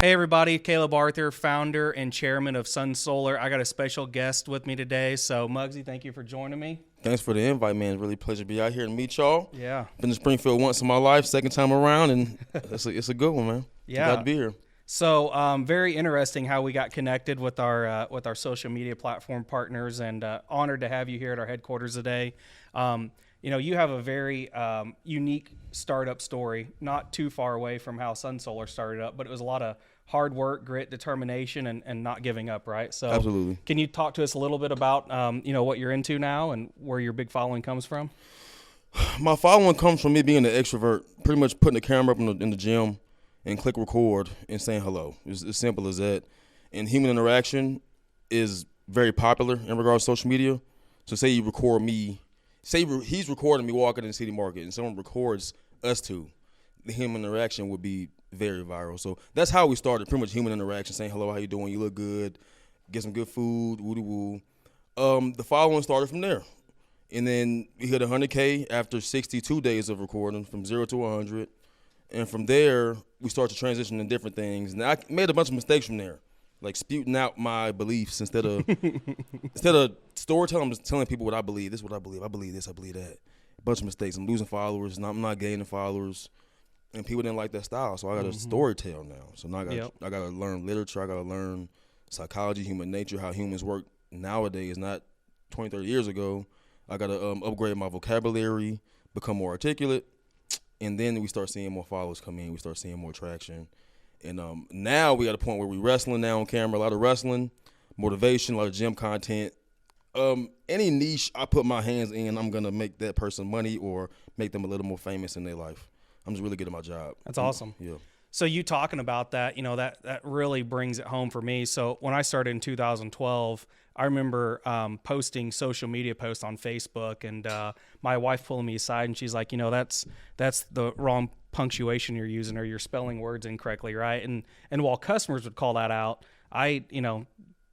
Hey everybody, Caleb Arthur, founder and chairman of Sun Solar. I got a special guest with me today, so Mugzy, thank you for joining me. Thanks for the invite, man. It's really a pleasure to be out here and meet y'all. Yeah. Been to Springfield once in my life, second time around, and it's a good one, man. Yeah. Glad to be here. So very interesting how we got connected with our social media platform partners, and honored to have you here at our headquarters today. You have a very unique startup story, not too far away from how Sun Solar started up, but it was a lot of hard work, grit, determination, and not giving up, right? So Absolutely. Can you talk to us a little bit about what you're into now and where your big following comes from? My following comes from me being an extrovert, pretty much putting the camera up in the gym and click record and saying hello. It's as simple as that. And human interaction is very popular in regards to social media. So say you record me, he's recording me walking in the city market and someone records us two, the human interaction would be very viral. So that's how we started, pretty much human interaction, saying hello, how you doing, you look good, get some good food, woo-doo-woo. The following started from there. And then we hit 100K after 62 days of recording, from 0 to 100. And from there, we started to transition to different things. And I made a bunch of mistakes from there, like spewing out my beliefs instead of storytelling, just telling people what I believe. This is what I believe. I believe this, I believe that. A bunch of mistakes. I'm losing followers. I'm not gaining followers. And people didn't like that style, so I got to storytell now. So now I got to learn literature. I got to learn psychology, human nature, how humans work nowadays, not 20, 30 years ago. I got to upgrade my vocabulary, become more articulate, and then we start seeing more followers come in. We start seeing more traction. And now we got a point where we wrestling now on camera, a lot of wrestling, motivation, a lot of gym content. Any niche I put my hands in, I'm going to make that person money or make them a little more famous in their life. I'm just really good at my job. That's awesome. Yeah. So you talking about that, that really brings it home for me. So when I started in 2012, I remember posting social media posts on Facebook, and my wife pulling me aside, and she's like, that's the wrong punctuation you're using, or you're spelling words incorrectly, right? And while customers would call that out, I,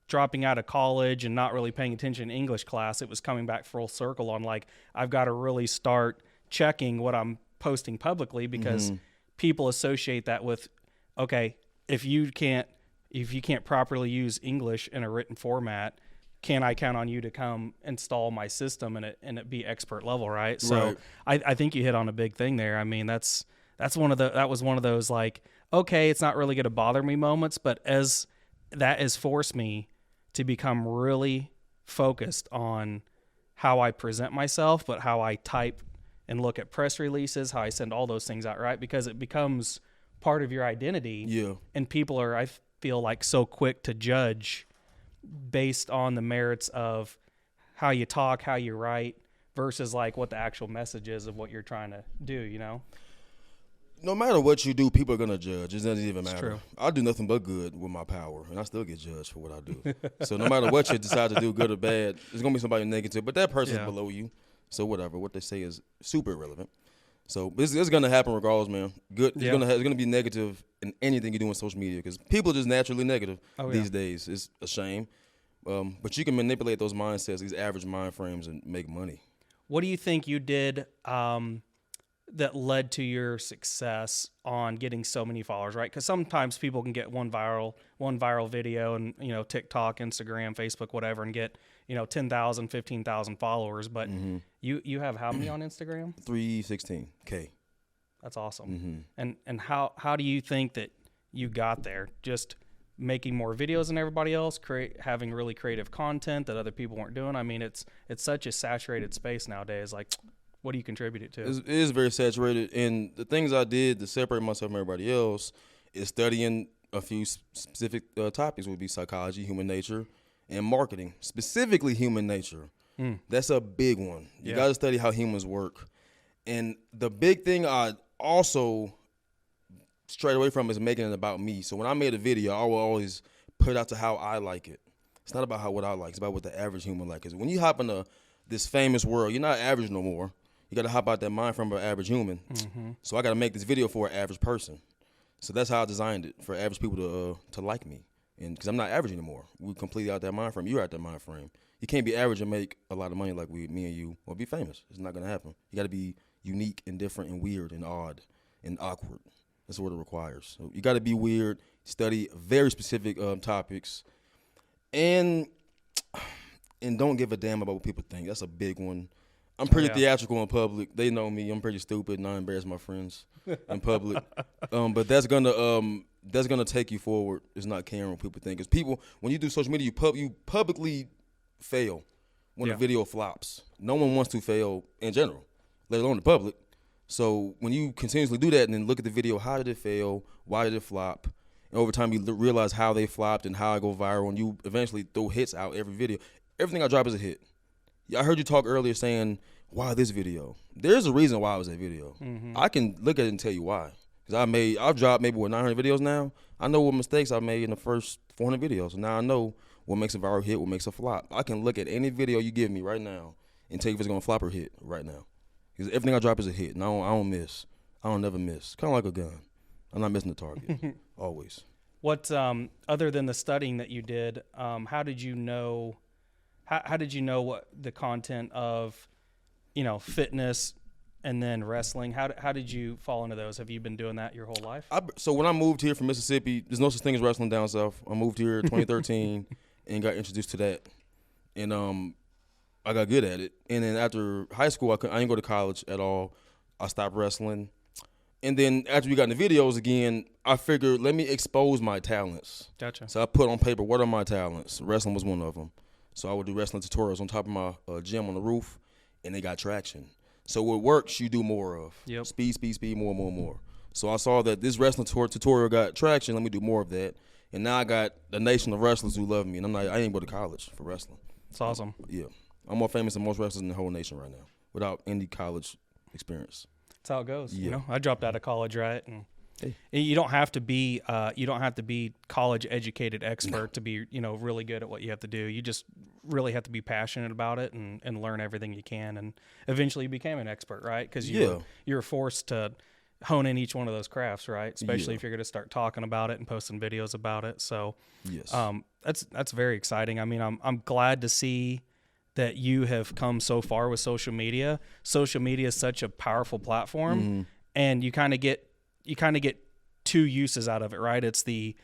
dropping out of college and not really paying attention in English class, it was coming back full circle on, like, I've got to really start checking what I'm posting publicly, because people associate that with, okay, if you can't properly use English in a written format, can I count on you to come install my system and it be expert level, right? So I think you hit on a big thing there. I mean, that was one of those, like, okay, it's not really going to bother me moments, but as that has forced me to become really focused on how I present myself, but how I type and look at press releases, how I send all those things out, right? Because it becomes part of your identity. Yeah. And people are, I feel like, so quick to judge based on the merits of how you talk, how you write, versus like what the actual message is of what you're trying to do, No matter what you do, people are going to judge. It doesn't even matter. True. I do nothing but good with my power, and I still get judged for what I do. So no matter what you decide to do, good or bad, there's going to be somebody negative, but that person's below you. So whatever, what they say is super irrelevant. So this is going to happen regardless, man. Good. It's going to be negative in anything you do on social media, because people are just naturally negative these days. It's a shame. But you can manipulate those mindsets, these average mind frames, and make money. What do you think you did that led to your success on getting so many followers, right? Because sometimes people can get one viral video and, TikTok, Instagram, Facebook, whatever, and get, 10,000, 15,000 followers. But you have how many on Instagram? 316K. That's awesome. And how do you think that you got there? Just making more videos than everybody else, having really creative content that other people weren't doing? I mean, it's such a saturated space nowadays. Like, what do you contribute it to? It is very saturated, and the things I did to separate myself from everybody else is studying a few specific topics. Would be psychology, human nature, and marketing, specifically human nature. That's a big one. You got to study how humans work. And the big thing I also strayed away from is making it about me. So when I made a video, I will always put it out to how I like it. It's not about what I like. It's about what the average human like is. When you hop into this famous world, you're not average no more. You got to hop out that mind frame of an average human. So I got to make this video for an average person. So that's how I designed it, for average people to like me. And because I'm not average anymore. We're completely out that mind frame. You're out that mind frame. You can't be average and make a lot of money like me and you, or be famous. It's not going to happen. You got to be unique and different and weird and odd and awkward. That's what it requires. So you got to be weird, study very specific topics, and don't give a damn about what people think. That's a big one. I'm pretty theatrical in public. They know me. I'm pretty stupid, and I embarrass my friends in public. But that's gonna take you forward. Is not caring what people think. Because people, when you do social media, you publicly fail when the video flops. No one wants to fail in general, let alone the public. So when you continuously do that and then look at the video, how did it fail? Why did it flop? And over time, you realize how they flopped and how I go viral, and you eventually throw hits out every video. Everything I drop is a hit. I heard you talk earlier saying, why this video? There's a reason why it was that video. Mm-hmm. I can look at it and tell you why. Because I've dropped maybe 900 videos now. I know what mistakes I made in the first 400 videos. So now I know what makes a viral hit, what makes a flop. I can look at any video you give me right now and tell you if it's going to flop or hit right now. Because everything I drop is a hit, and I don't miss. I don't never miss. Kind of like a gun. I'm not missing the target, always. What, other than the studying that you did, how did you know what the content of, fitness and then wrestling, how did you fall into those? Have you been doing that your whole life? So when I moved here from Mississippi, there's no such thing as wrestling down south. I moved here in 2013 and got introduced to that. And I got good at it. And then after high school, I didn't go to college at all. I stopped wrestling. And then after we got in the videos again, I figured, let me expose my talents. Gotcha. So I put on paper, what are my talents? Wrestling was one of them. So I would do wrestling tutorials on top of my gym on the roof, and they got traction. So what works, you do more of. Yep. Speed, more. So I saw that this wrestling tutorial got traction. Let me do more of that. And now I got a nation of wrestlers who love me, and I ain't go to college for wrestling. It's awesome. Yeah. I'm more famous than most wrestlers in the whole nation right now without any college experience. That's how it goes. Yeah. I dropped out of college, right? And hey. You don't have to be college educated expert to be, really good at what you have to do. You just really have to be passionate about it and learn everything you can. And eventually you became an expert, right? Because you're forced to hone in each one of those crafts, right? Especially if you're going to start talking about it and posting videos about it. So yes. That's very exciting. I mean, I'm glad to see that you have come so far with social media. Social media is such a powerful platform, and you kind of get two uses out of it, right? It's the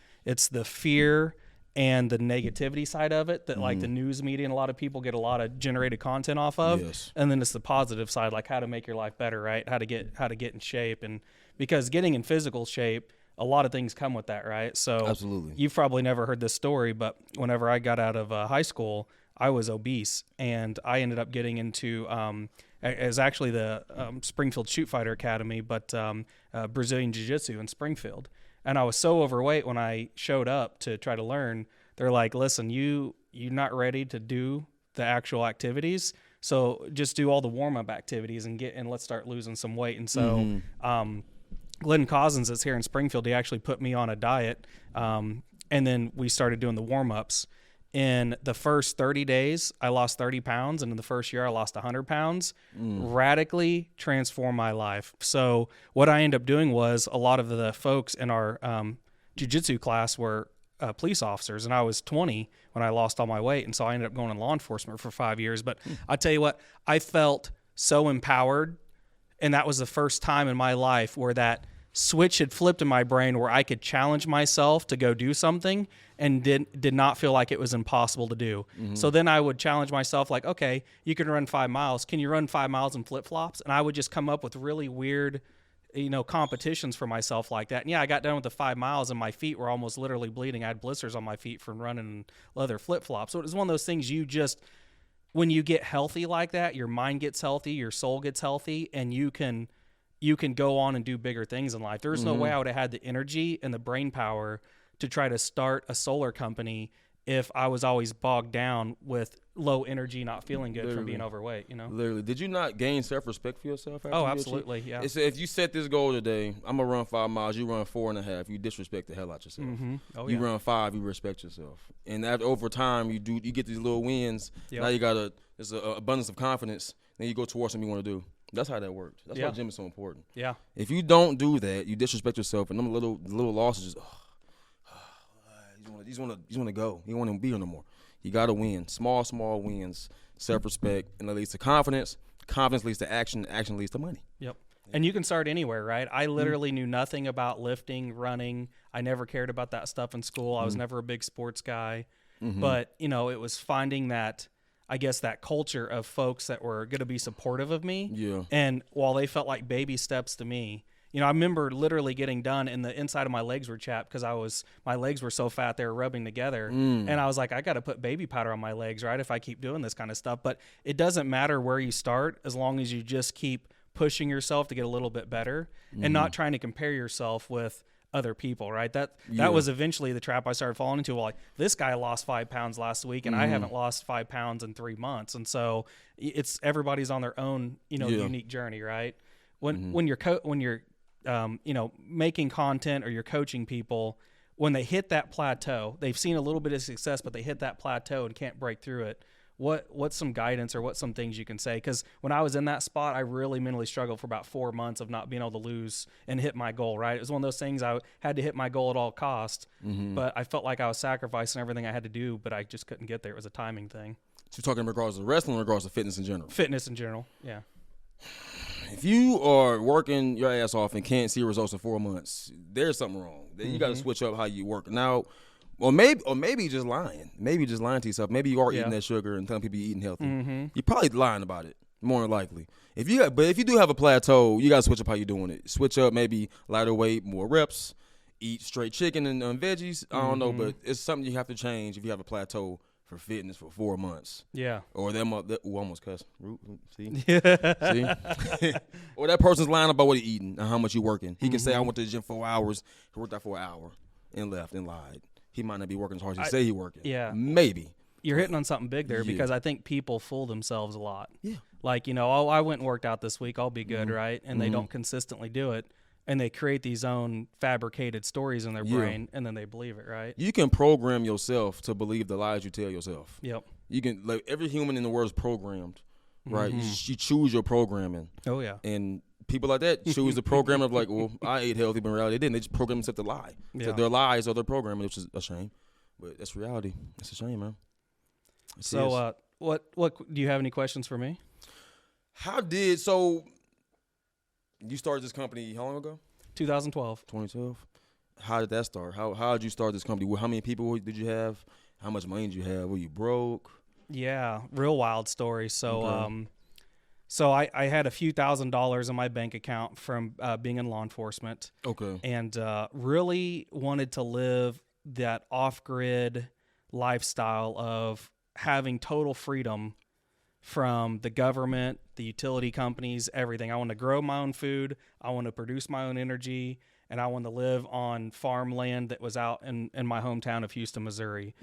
fear and the negativity side of it that like the news media and a lot of people get a lot of generated content off of. Yes. And then it's the positive side, like how to make your life better, right? How to get in shape. And because getting in physical shape, a lot of things come with that, right? So absolutely. You've probably never heard this story, but whenever I got out of high school, I was obese, and I ended up getting into as actually the Springfield Shoot Fighter Academy, but Brazilian Jiu-Jitsu in Springfield. And I was so overweight when I showed up to try to learn. They're like, listen, you're not ready to do the actual activities, so just do all the warm-up activities and let's start losing some weight. And so Glenn Cousins is here in Springfield. He actually put me on a diet, and then we started doing the warm-ups. In the first 30 days, I lost 30 pounds, and in the first year, I lost 100 pounds. Radically transformed my life. So what I ended up doing was a lot of the folks in our jiu-jitsu class were police officers, and I was 20 when I lost all my weight, and so I ended up going in law enforcement for 5 years. But I tell you what, I felt so empowered, and that was the first time in my life where that switch had flipped in my brain where I could challenge myself to go do something and did not feel like it was impossible to do. So then I would challenge myself like, okay, you can run 5 miles. Can you run 5 miles in flip-flops? And I would just come up with really weird, competitions for myself like that. And yeah, I got done with the 5 miles and my feet were almost literally bleeding. I had blisters on my feet from running in leather flip-flops. So it was one of those things when you get healthy like that, your mind gets healthy, your soul gets healthy, and you can go on and do bigger things in life. There's no way I would have had the energy and the brain power to try to start a solar company if I was always bogged down with low energy, not feeling good from being overweight, Literally. Did you not gain self-respect for yourself? Oh, absolutely, yeah. If you set this goal today, I'm going to run 5 miles, you run 4.5, you disrespect the hell out yourself. Oh, you run 5, you respect yourself. And over time, you get these little wins. Yep. Now you got there's an abundance of confidence. Then you go towards something you want to do. That's how that works. That's why gym is so important. Yeah. If you don't do that, you disrespect yourself, and them little losses just, you want to go. You don't want to be here no more. You got to win. Small wins, self-respect, and that leads to confidence. Confidence leads to action. Action leads to money. Yep. And you can start anywhere, right? I literally knew nothing about lifting, running. I never cared about that stuff in school. I was never a big sports guy. But, you know, it was finding that, I guess, that culture of folks that were going to be supportive of me. Yeah. And while they felt like baby steps to me, you know, I remember literally getting done and the inside of my legs were chapped because my legs were so fat they were rubbing together. And I was like, I got to put baby powder on my legs, right? If I keep doing this kind of stuff. But it doesn't matter where you start as long as you just keep pushing yourself to get a little bit better and not trying to compare yourself with other people, right? That was eventually the trap I started falling into. Well, like, this guy lost 5 pounds last week and I haven't lost 5 pounds in 3 months. And so it's everybody's on their own, you know, unique journey, right? When you're you know, making content or you're coaching people, when they hit that plateau, they've seen a little bit of success, but they hit that plateau and can't break through it. What's some guidance or what's some things you can say? Because when I was in that spot, I really mentally struggled for about 4 months of not being able to lose and hit my goal, right? It was one of those things I had to hit my goal at all costs, but I felt like I was sacrificing everything I had to do, but I just couldn't get there. It was a timing thing. So you're talking in regards to wrestling or in regards to fitness in general? Fitness in general, yeah. If you are working your ass off and can't see results in 4 months, there's something wrong. You got to switch up how you work. Now, or maybe just lying. Maybe just lying to yourself. Maybe you are eating that sugar and telling people you're eating healthy. You're probably lying about it, more than likely. But if you do have a plateau, you got to switch up how you're doing it. Switch up maybe lighter weight, more reps, eat straight chicken and veggies. I don't know, but it's something you have to change if you have a plateau for fitness for 4 months. Yeah. Or almost cuss. See? See? Or that person's lying about what he's eating and how much you working. He can say, I went to the gym 4 hours. He worked out for an hour and left and lied. He might not be working as hard as he say he working. Yeah. Maybe. You're hitting on something big there because I think people fool themselves a lot. Yeah. Like, you know, oh, I went and worked out this week. I'll be good, right? And they don't consistently do it. And they create these own fabricated stories in their brain, and then they believe it, right? You can program yourself to believe the lies you tell yourself. Yep. You can, like, every human in the world is programmed, right? You choose your programming. Oh, yeah. And people like that choose the program of like, well, I ate healthy, but in reality they didn't. They just program themselves to lie. Yeah. So their lies are their programming, which is a shame. But that's reality. It's a shame, man. So, what do you have any questions for me? So you started this company how long ago? 2012. 2012. How did that start? How did you start this company? How many people did you have? How much money did you have? Were you broke? Yeah, real wild story. So, Okay. So I had a few $1,000s in my bank account from being in law enforcement. Okay. And really wanted to live that off-grid lifestyle of having total freedom from the government, the utility companies, everything. I want to grow my own food. I want to produce my own energy. And I want to live on farmland that was out in my hometown of Houston, Missouri.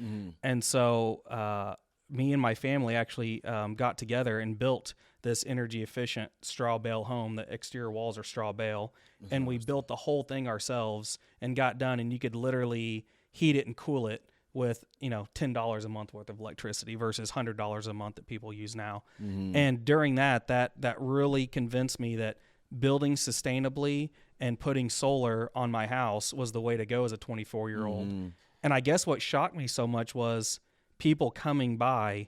And so me and my family actually got together and built this energy efficient straw bale home. The exterior walls are straw bale. And we built the whole thing ourselves and got done. And you could literally heat it and cool it with, you know, $10 a month worth of electricity versus $100 a month that people use now. And during that really convinced me that building sustainably and putting solar on my house was the way to go as a 24-year-old. And I guess what shocked me so much was people coming by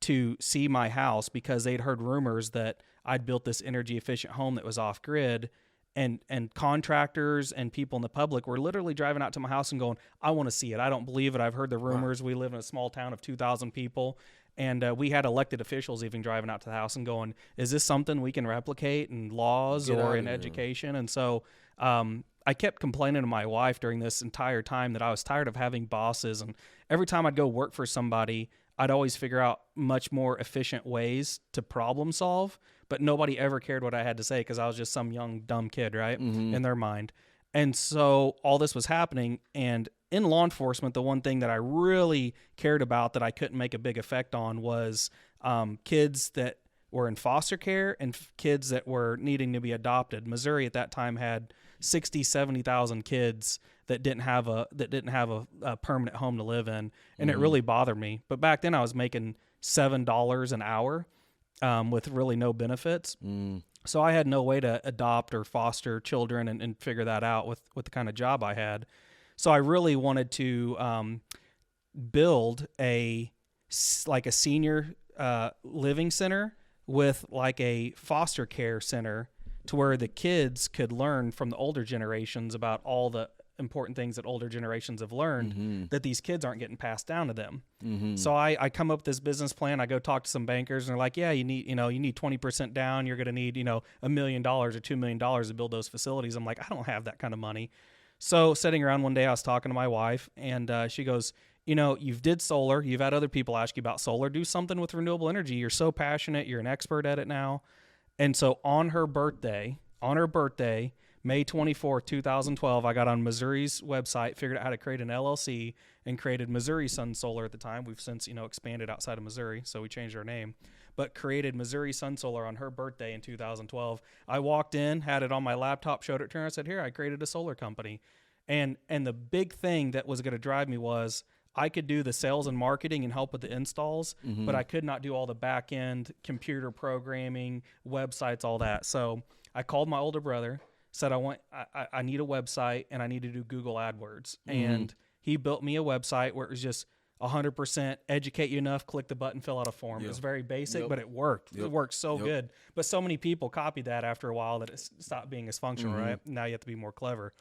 to see my house because they'd heard rumors that I'd built this energy efficient home that was off grid, and contractors and people in the public were literally driving out to my house and going, I want to see it. I don't believe it. I've heard the rumors. Wow. We live in a small town of 2,000 people. And we had elected officials even driving out to the house and going, is this something we can replicate in laws or in education? And so I kept complaining to my wife during this entire time that I was tired of having bosses. And every time I'd go work for somebody, I'd always figure out much more efficient ways to problem solve. But nobody ever cared what I had to say because I was just some young, dumb kid, right, in their mind. And so all this was happening. And in law enforcement, the one thing that I really cared about that I couldn't make a big effect on was kids that were in foster care and kids that were needing to be adopted. Missouri at that time had 60, 70,000 kids that didn't have a permanent home to live in, and it really bothered me. But back then I was making $7 an hour with really no benefits. So I had no way to adopt or foster children and figure that out with the kind of job I had. So I really wanted to build a senior living center with like a foster care center to where the kids could learn from the older generations about all the important things that older generations have learned that these kids aren't getting passed down to them. So I come up with this business plan. I go talk to some bankers and they're like, yeah, you need 20% down. You're going to need, $1 million or $2 million to build those facilities. I'm like, I don't have that kind of money. So sitting around one day, I was talking to my wife and she goes, you've did solar. You've had other people ask you about solar. Do something with renewable energy. You're so passionate. You're an expert at it now. And so on her birthday, May 24th, 2012, I got on Missouri's website, figured out how to create an LLC, and created Missouri Sun Solar at the time. We've since, expanded outside of Missouri, so we changed our name. But created Missouri Sun Solar on her birthday in 2012. I walked in, had it on my laptop, showed it to her, and I said, here, I created a solar company. And the big thing that was going to drive me was I could do the sales and marketing and help with the installs, but I could not do all the back end computer programming, websites, all that. So I called my older brother, said I need a website and I need to do Google AdWords. And he built me a website where it was just 100% educate you enough, click the button, fill out a form. It was very basic, but it worked. It worked so good. But so many people copied that after a while that it stopped being as functional, right? Now you have to be more clever.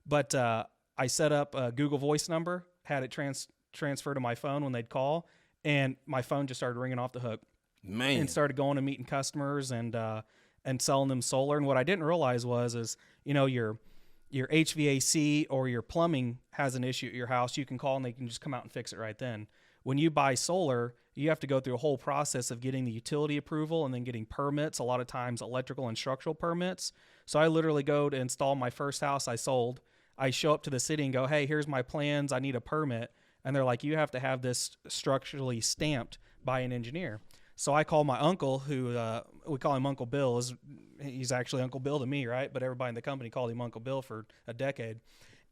But I set up a Google Voice number, had it transfer to my phone when they'd call, and my phone just started ringing off the hook. Man. And started going and meeting customers and selling them solar. And what I didn't realize was your HVAC or your plumbing has an issue at your house, you can call and they can just come out and fix it right then. When you buy solar, you have to go through a whole process of getting the utility approval and then getting permits, a lot of times electrical and structural permits. So I literally go to install my first house I sold. I show up to the city and go, hey, here's my plans. I need a permit. And they're like, you have to have this structurally stamped by an engineer. So I call my uncle, who we call him Uncle Bill. He's actually Uncle Bill to me, right? But everybody in the company called him Uncle Bill for a decade.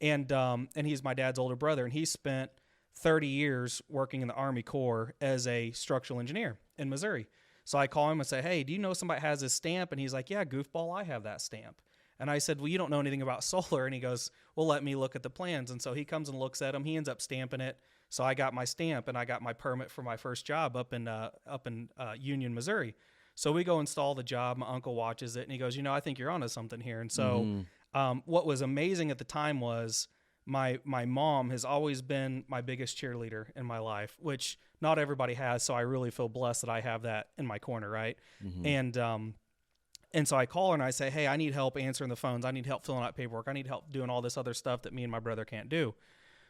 And he's my dad's older brother. And he spent 30 years working in the Army Corps as a structural engineer in Missouri. So I call him and say, hey, do you know somebody has this stamp? And he's like, yeah, goofball, I have that stamp. And I said, well, you don't know anything about solar. And he goes, well, let me look at the plans. And so he comes and looks at them. He ends up stamping it. So I got my stamp and I got my permit for my first job up in Union, Missouri. So we go install the job. My uncle watches it and he goes, I think you're onto something here. And so what was amazing at the time was my mom has always been my biggest cheerleader in my life, which not everybody has. So I really feel blessed that I have that in my corner, right? And so I call her and I say, hey, I need help answering the phones. I need help filling out paperwork. I need help doing all this other stuff that me and my brother can't do.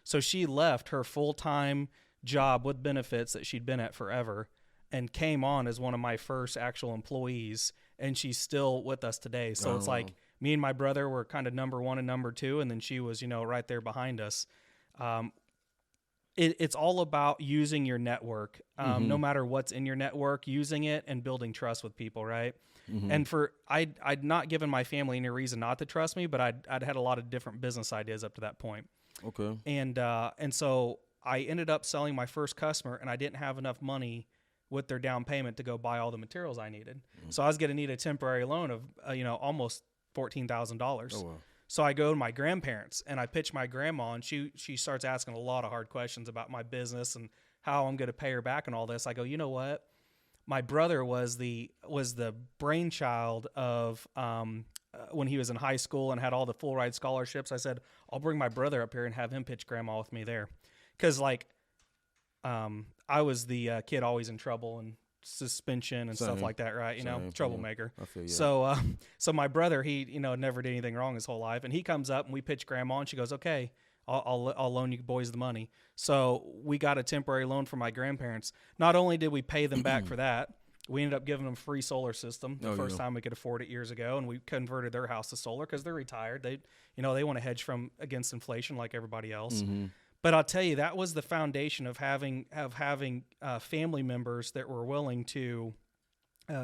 So she left her full-time job with benefits that she'd been at forever and came on as one of my first actual employees. And she's still with us today. So it's like me and my brother were kind of number one and number two. And then she was, right there behind us. It's all about using your network, no matter what's in your network, using it and building trust with people, right? And I'd not given my family any reason not to trust me, but I'd had a lot of different business ideas up to that point. Okay. And so I ended up selling my first customer, and I didn't have enough money with their down payment to go buy all the materials I needed. So I was going to need a temporary loan of almost $14,000. Oh, wow. So I go to my grandparents and I pitch my grandma, and she starts asking a lot of hard questions about my business and how I'm going to pay her back and all this. I go, you know what? My brother was the brainchild of when he was in high school and had all the full ride scholarships. I said, I'll bring my brother up here and have him pitch grandma with me there. Because I was the kid always in trouble and suspension and stuff like that, right? Troublemaker. I feel you. So my brother, he never did anything wrong his whole life, and he comes up and we pitch grandma, and she goes, okay, I'll loan you boys the money. So we got a temporary loan from my grandparents. Not only did we pay them back for that, we ended up giving them a free solar system the first time we could afford it years ago, and we converted their house to solar because they're retired. They want to hedge against inflation like everybody else. But I'll tell you, that was the foundation of having family members that were willing to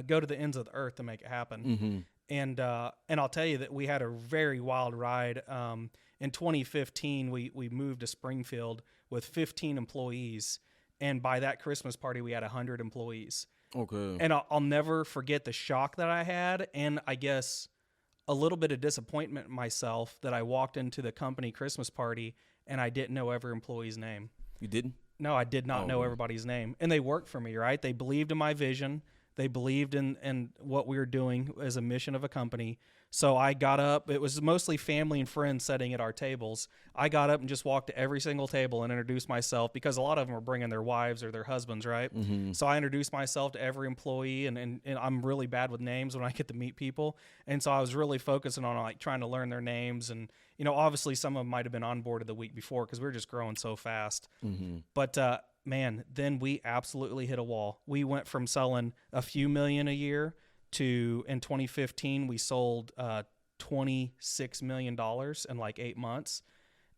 go to the ends of the earth to make it happen. And I'll tell you that we had a very wild ride. In 2015, we moved to Springfield with 15 employees, and by that Christmas party, we had 100 employees. Okay. And I'll never forget the shock that I had, and I guess a little bit of disappointment in myself that I walked into the company Christmas party and I didn't know every employee's name. You didn't? No, I did not know everybody's name. And they worked for me, right? They believed in my vision. They believed in what we were doing as a mission of a company. So I got up. It was mostly family and friends sitting at our tables. I got up and just walked to every single table and introduced myself, because a lot of them were bringing their wives or their husbands, right? So I introduced myself to every employee, and I'm really bad with names when I get to meet people. And so I was really focusing on like trying to learn their names. And, obviously some of them might have been onboarded the week before because we were just growing so fast. But, man, then we absolutely hit a wall. We went from selling a few million a year to, in 2015, we sold $26 million in like 8 months.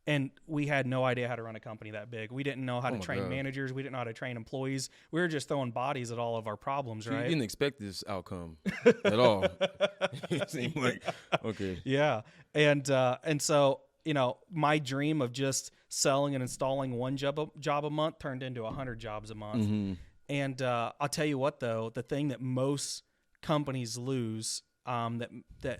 And we had no idea how to run a company that big. We didn't know how to train managers. We didn't know how to train employees. We were just throwing bodies at all of our problems, right? You didn't expect this outcome at all. It seemed like, okay. Yeah. And so, my dream of just selling and installing one job a month turned into 100 jobs a month. And I'll tell you what, though, the thing that most companies lose, that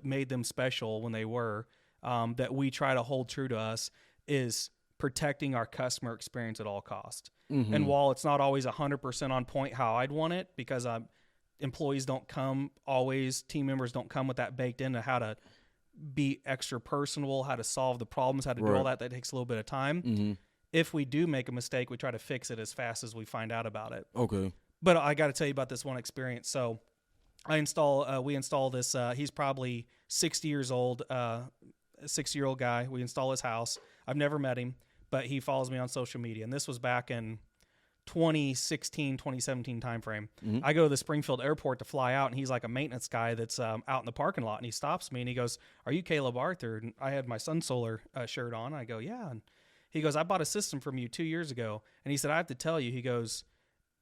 made them special when they were, that we try to hold true to us, is protecting our customer experience at all cost. And while it's not always 100% on point how I'd want it, because employees don't come always, team members don't come with that baked into how to be extra personable, how to solve the problems, how to do all that takes a little bit of time. If we do make a mistake, we try to fix it as fast as we find out about it. Okay. But I got to tell you about this one experience. So we install this, he's probably 60 years old, a 60-year-old guy. We install his house. I've never met him, but he follows me on social media. And this was back in 2016, 2017 timeframe. I go to the Springfield airport to fly out, and he's like a maintenance guy that's out in the parking lot. And he stops me and he goes, "Are you Caleb Arthur?" And I had my Sun Solar shirt on. I go, "Yeah." And he goes, "I bought a system from you 2 years ago." And he said, "I have to tell you," he goes,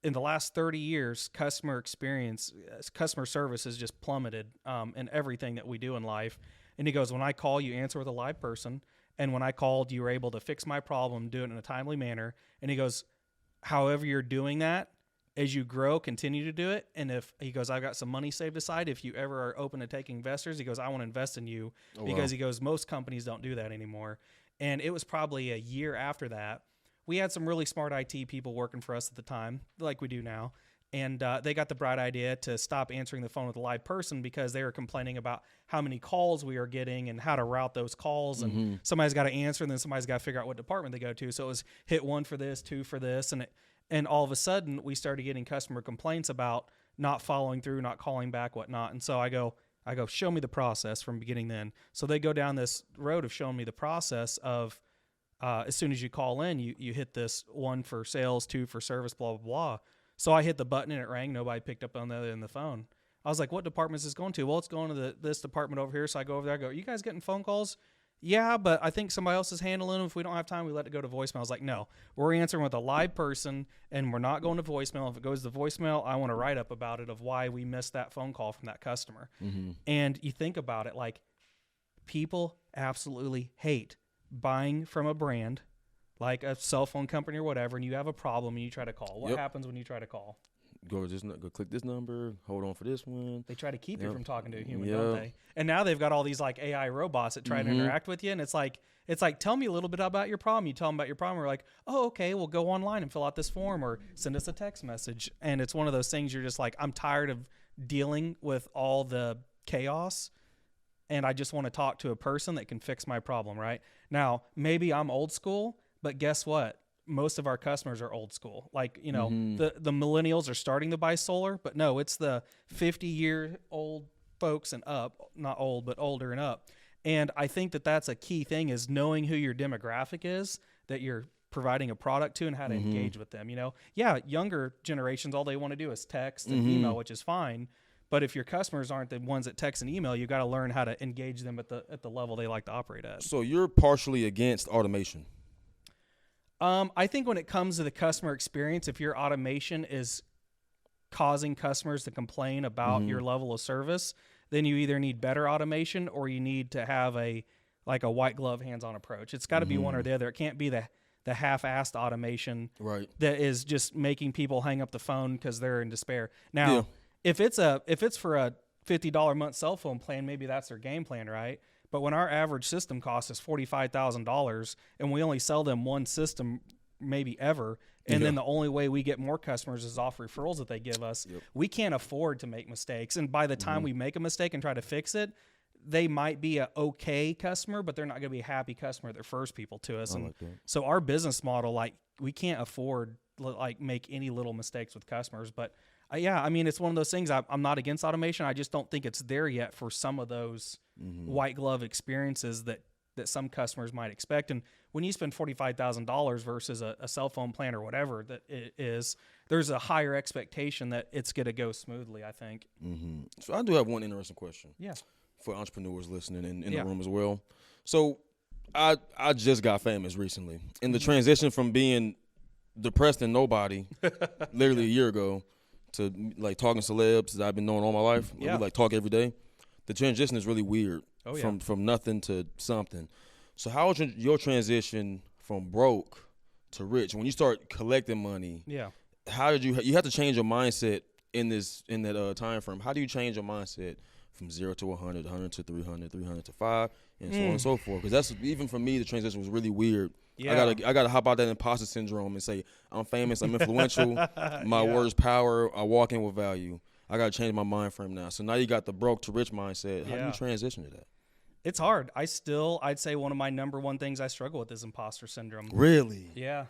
"in the last 30 years, customer service has just plummeted in everything that we do in life." And he goes, "When I call, you answer with a live person. And when I called, you were able to fix my problem, do it in a timely manner." And he goes, "However you're doing that, as you grow, continue to do it. And if," he goes, "I've got some money saved aside. If you ever are open to taking investors," he goes, "I want to invest in you." Because he goes, "Most companies don't do that anymore." And it was probably a year after that. We had some really smart IT people working for us at the time, like we do now. And they got the bright idea to stop answering the phone with a live person, because they were complaining about how many calls we were getting and how to route those calls. And somebody's got to answer, and then somebody's got to figure out what department they go to. So it was hit 1 for this, 2 for this. And all of a sudden, we started getting customer complaints about not following through, not calling back, whatnot. And so I go, "Show me the process from beginning then." So they go down this road of showing me the process of, as soon as you call in, you hit this 1 for sales, 2 for service, blah, blah, blah. So I hit the button and it rang. Nobody picked up on the other end of the phone. I was like, "What department is this going to?" "Well, it's going to this department over here." So I go over there. I go, "Are you guys getting phone calls?" "Yeah, but I think somebody else is handling them. If we don't have time, we let it go to voicemail." I was like, "No, we're answering with a live person, and we're not going to voicemail. If it goes to voicemail, I want to write up about it of why we missed that phone call from that customer." And you think about it, like, people absolutely hate buying from a brand like a cell phone company or whatever, and you have a problem and you try to call. What happens when you try to call? Go click this number, hold on for this one. They try to keep you from talking to a human, don't they? And now they've got all these like AI robots that try to interact with you, and it's like, "Tell me a little bit about your problem." You tell them about your problem, we're like, "Oh, okay, we'll go online and fill out this form or send us a text message." And it's one of those things you're just like, I'm tired of dealing with all the chaos, and I just want to talk to a person that can fix my problem, right? Now, maybe I'm old school, but guess what? Most of our customers are old school. Like, the millennials are starting to buy solar, but no, it's the 50-year-old folks and up, not old, but older and up. And I think that that's a key thing, is knowing who your demographic is that you're providing a product to and how to engage with them. Younger generations, all they want to do is text and email, which is fine. But if your customers aren't the ones that text and email, you got to learn how to engage them at the level they like to operate at. So you're partially against automation. I think when it comes to the customer experience, if your automation is causing customers to complain about your level of service, then you either need better automation or you need to have a white glove hands-on approach. It's got to be one or the other. It can't be the half-assed automation that is just making people hang up the phone because they're in despair. Now, if it's for a $50 a month cell phone plan, maybe that's their game plan, right? But when our average system cost is $45,000 and we only sell them one system maybe ever. And then the only way we get more customers is off referrals that they give us. We can't afford to make mistakes. And by the time we make a mistake and try to fix it, they might be a okay customer, but they're not going to be a happy customer. They're first people to us. And so our business model, like, we can't afford like make any little mistakes with customers. But yeah, I mean, it's one of those things. I'm not against automation. I just don't think it's there yet for some of those white glove experiences that some customers might expect. And when you spend $45,000 versus a cell phone plan or whatever that it is, there's a higher expectation that it's going to go smoothly, I think. So I do have one interesting question. Yeah. For entrepreneurs listening in the room as well. So I just got famous recently. In the transition from being depressed and nobody literally a year ago to like talking celebs that I've been knowing all my life. We like talk every day. The transition is really weird from nothing to something. So how was your transition from broke to rich? When you start collecting money, how did you have to change your mindset in that time frame? How do you change your mindset from 0 to 100, 100 to 300, 300 to 5, and so on and so forth? Because that's, even for me, the transition was really weird. I gotta hop out that imposter syndrome and say, I'm famous, I'm influential, my words power, I walk in with value. I gotta change my mind frame now. So now you got the broke to rich mindset. How do you transition to that? It's hard. I'd say one of my number one things I struggle with is imposter syndrome. Really? Yeah.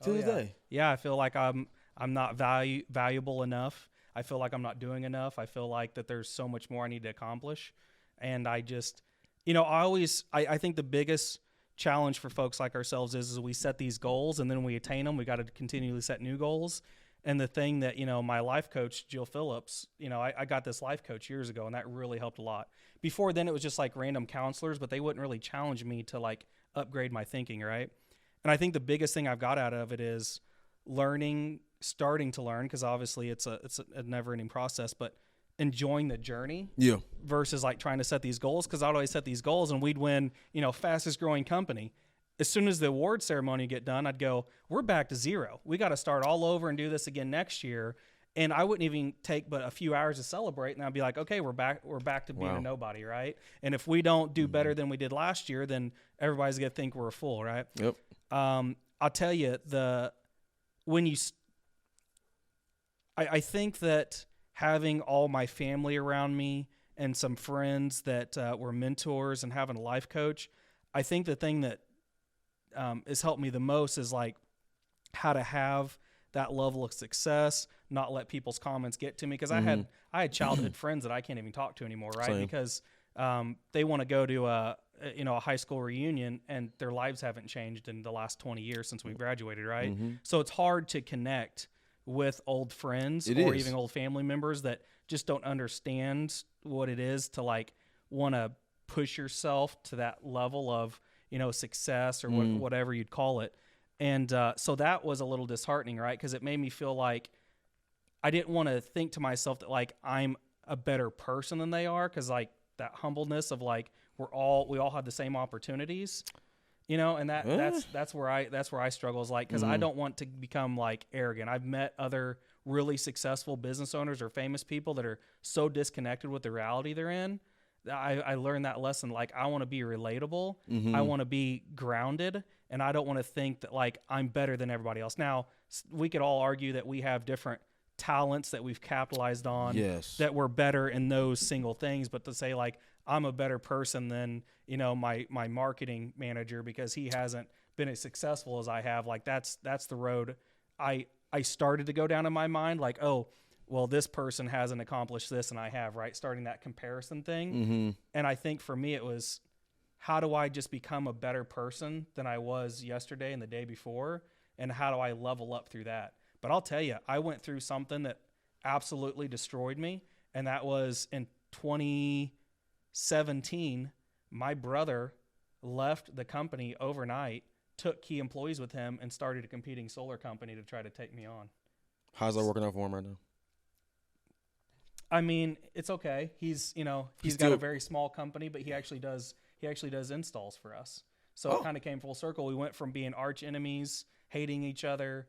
To this day? Yeah, I feel like I'm not valuable enough. I feel like I'm not doing enough. I feel like that there's so much more I need to accomplish. And I just, I think the biggest challenge for folks like ourselves is we set these goals and then we attain them. We got to continually set new goals. And the thing that, my life coach, Jill Phillips, I got this life coach years ago, and that really helped a lot. Before then, it was just like random counselors, but they wouldn't really challenge me to like upgrade my thinking, right? And I think the biggest thing I've got out of it is starting to learn, because obviously it's a never-ending process, but enjoying the journey versus like trying to set these goals, because I'd always set these goals and we'd win, fastest growing company. As soon as the award ceremony get done, I'd go, we're back to zero. We got to start all over and do this again next year. And I wouldn't even take but a few hours to celebrate. And I'd be like, okay, we're back to being a nobody, right? And if we don't do better than we did last year, then everybody's going to think we're a fool, right? Yep. I'll tell you, I think that having all my family around me and some friends that were mentors and having a life coach, I think the thing that has helped me the most is like how to have that level of success, not let people's comments get to me. Because I had childhood friends that I can't even talk to anymore, right? Same. Because they want to go to a high school reunion and their lives haven't changed in the last 20 years since we graduated, right? So it's hard to connect with old friends even old family members that just don't understand what it is to like want to push yourself to that level of success or whatever you'd call it. And so that was a little disheartening, right? Because it made me feel like I didn't want to think to myself that like I'm a better person than they are, because like that humbleness of like we all have the same opportunities, and that's where I struggle, is like, because I don't want to become like arrogant. I've met other really successful business owners or famous people that are so disconnected with the reality they're in. I learned that lesson. Like, I want to be relatable. I want to be grounded, and I don't want to think that like I'm better than everybody else. Now, we could all argue that we have different talents that we've capitalized on, that we're better in those single things, but to say like I'm a better person than my marketing manager because he hasn't been as successful as I have, like that's the road I started to go down in my mind, like, oh, well, this person hasn't accomplished this and I have, right? Starting that comparison thing. And I think for me, it was, how do I just become a better person than I was yesterday and the day before? And how do I level up through that? But I'll tell you, I went through something that absolutely destroyed me. And that was in 2017, my brother left the company overnight, took key employees with him, and started a competing solar company to try to take me on. How's that working out for him right now? I mean, it's okay. He's got a very small company, but he actually does installs for us. So it kind of came full circle. We went from being arch enemies, hating each other.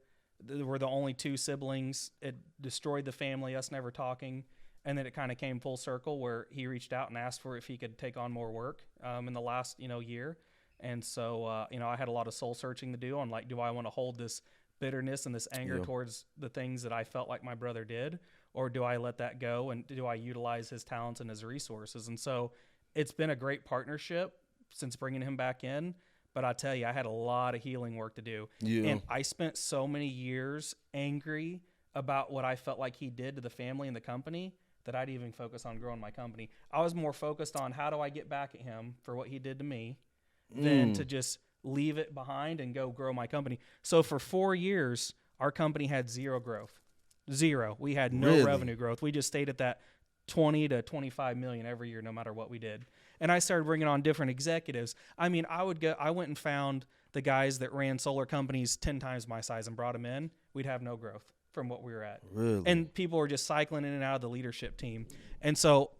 We're the only two siblings. It destroyed the family, us never talking. And then it kind of came full circle where he reached out and asked for if he could take on more work in the last year. And so, I had a lot of soul searching to do on like, do I want to hold this bitterness and this anger Yeah. towards the things that I felt like my brother did, or do I let that go and do I utilize his talents and his resources? And so it's been a great partnership since bringing him back in. But I tell you, I had a lot of healing work to do. Yeah. And I spent so many years angry about what I felt like he did to the family and the company that I didn't even focus on growing my company. I was more focused on how do I get back at him for what he did to me than to just leave it behind and go grow my company. So for 4 years, our company had zero growth. Zero. We had no Really? revenue growth. We just stayed at that 20 to 25 million every year, no matter what we did. And I started bringing on different executives. I mean, I went and found the guys that ran solar companies 10 times my size and brought them in. We'd have no growth from what we were at. Really? And people were just cycling in and out of the leadership team. And so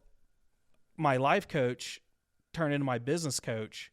my life coach turned into my business coach,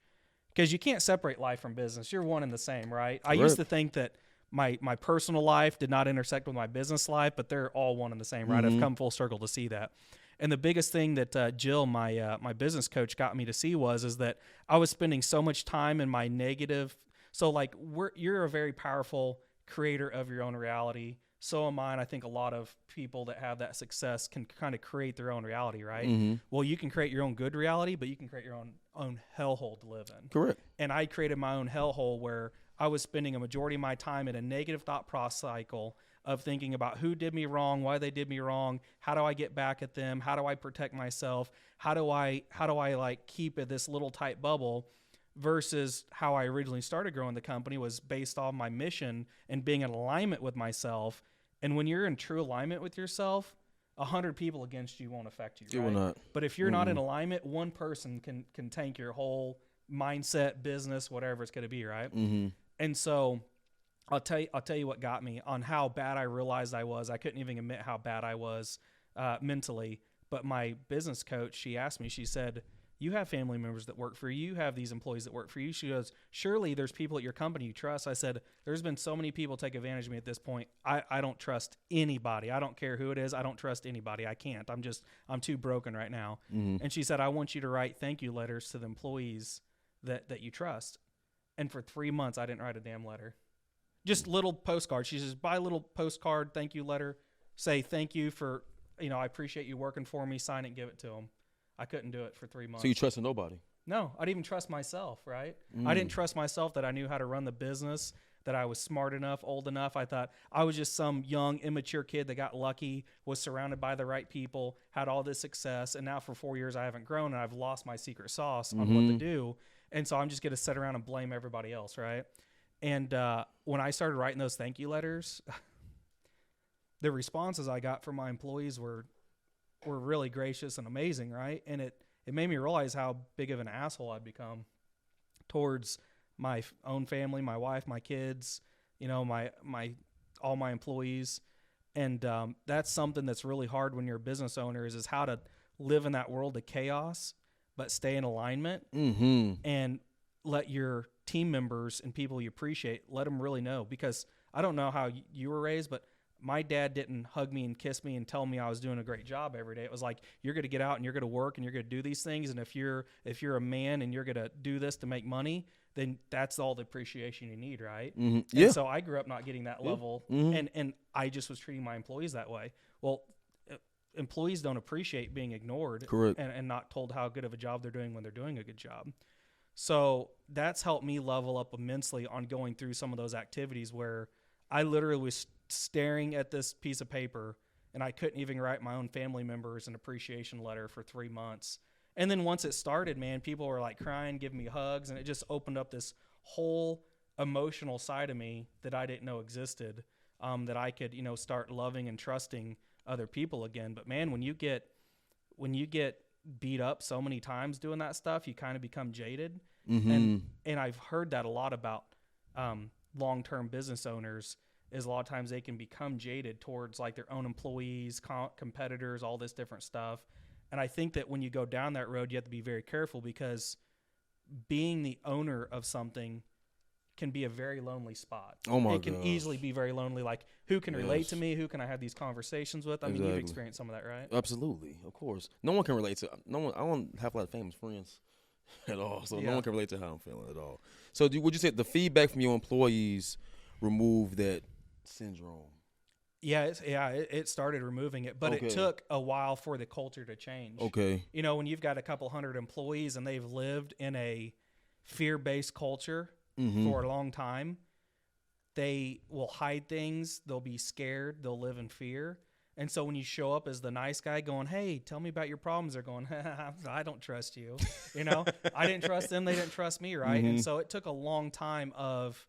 because you can't separate life from business. You're one and the same, right? I used to think that my personal life did not intersect with my business life, but they're all one and the same, right? I've come full circle to see that. And the biggest thing that Jill, my business coach, got me to see is that I was spending so much time in my negative. So like you're a very powerful creator of your own reality. So am I. And I think a lot of people that have that success can kind of create their own reality, right? Well, you can create your own good reality, but you can create your own hellhole to live in. Correct. And I created my own hellhole where I was spending a majority of my time in a negative thought process cycle of thinking about who did me wrong, why they did me wrong, how do I get back at them, how do I protect myself, how do I like keep it this little tight bubble, versus how I originally started growing the company was based on my mission and being in alignment with myself. And when you're in true alignment with yourself, 100 people against you won't affect you. It will right? not. But if you're not in alignment, one person can tank your whole mindset, business, whatever it's going to be, right? And so I'll tell you what got me on how bad I realized I was. I couldn't even admit how bad I was mentally. But my business coach, she asked me, she said, you have family members that work for you. You have these employees that work for you. She goes, surely there's people at your company you trust. I said, there's been so many people take advantage of me at this point. I don't trust anybody. I don't care who it is. I don't trust anybody. I can't. I'm too broken right now. And she said, I want you to write thank you letters to the employees that you trust. And for 3 months, I didn't write a damn letter. Just little postcards. She says, buy a little postcard, thank you letter, say thank you for, I appreciate you working for me, sign it and give it to them. I couldn't do it for 3 months. So you trusted nobody? No, I didn't even trust myself, right? I didn't trust myself that I knew how to run the business, that I was smart enough, old enough. I thought I was just some young, immature kid that got lucky, was surrounded by the right people, had all this success, and now for 4 years I haven't grown and I've lost my secret sauce on what to do. And so I'm just going to sit around and blame everybody else, right? And when I started writing those thank you letters, the responses I got from my employees were really gracious and amazing, right? And it made me realize how big of an asshole I'd become towards my own family, my wife, my kids, my all my employees. And that's something that's really hard when you're a business owner is how to live in that world of chaos, but stay in alignment and let your team members and people you appreciate, let them really know. Because I don't know how you were raised, but my dad didn't hug me and kiss me and tell me I was doing a great job every day. It was like, you're going to get out and you're going to work and you're going to do these things. And if you're a man and you're going to do this to make money, then that's all the appreciation you need, right? Yeah. And so I grew up not getting that level, and I just was treating my employees that way. Well, employees don't appreciate being ignored. Correct. And not told how good of a job they're doing when they're doing a good job. So that's helped me level up immensely on going through some of those activities where I literally was staring at this piece of paper and I couldn't even write my own family members an appreciation letter for 3 months. And then once it started, man, people were like crying, giving me hugs, and it just opened up this whole emotional side of me that I didn't know existed, that I could, start loving and trusting other people again. But man, when you get beat up so many times doing that stuff, you kind of become jaded. And I've heard that a lot about long-term business owners is a lot of times they can become jaded towards like their own employees, competitors, all this different stuff. And I think that when you go down that road, you have to be very careful because being the owner of something can be a very lonely spot. Oh my It can easily be very lonely. Like, who can relate to me? Who can I have these conversations with? I mean, you've experienced some of that, right? Absolutely, of course. No one can relate to. No one. I don't have a lot of famous friends. at all. So no Yeah. one can relate to how I'm feeling at all. So would you say the feedback from your employees remove that syndrome? Yeah, it started removing it, but Okay. it took a while for the culture to change. Okay. You know, when you've got a couple hundred employees and they've lived in a fear-based culture for a long time, they will hide things, they'll be scared, they'll live in fear. And so when you show up as the nice guy going, "Hey, tell me about your problems," they're going, "I don't trust you." You know, I didn't trust them, they didn't trust me, right? And so it took a long time of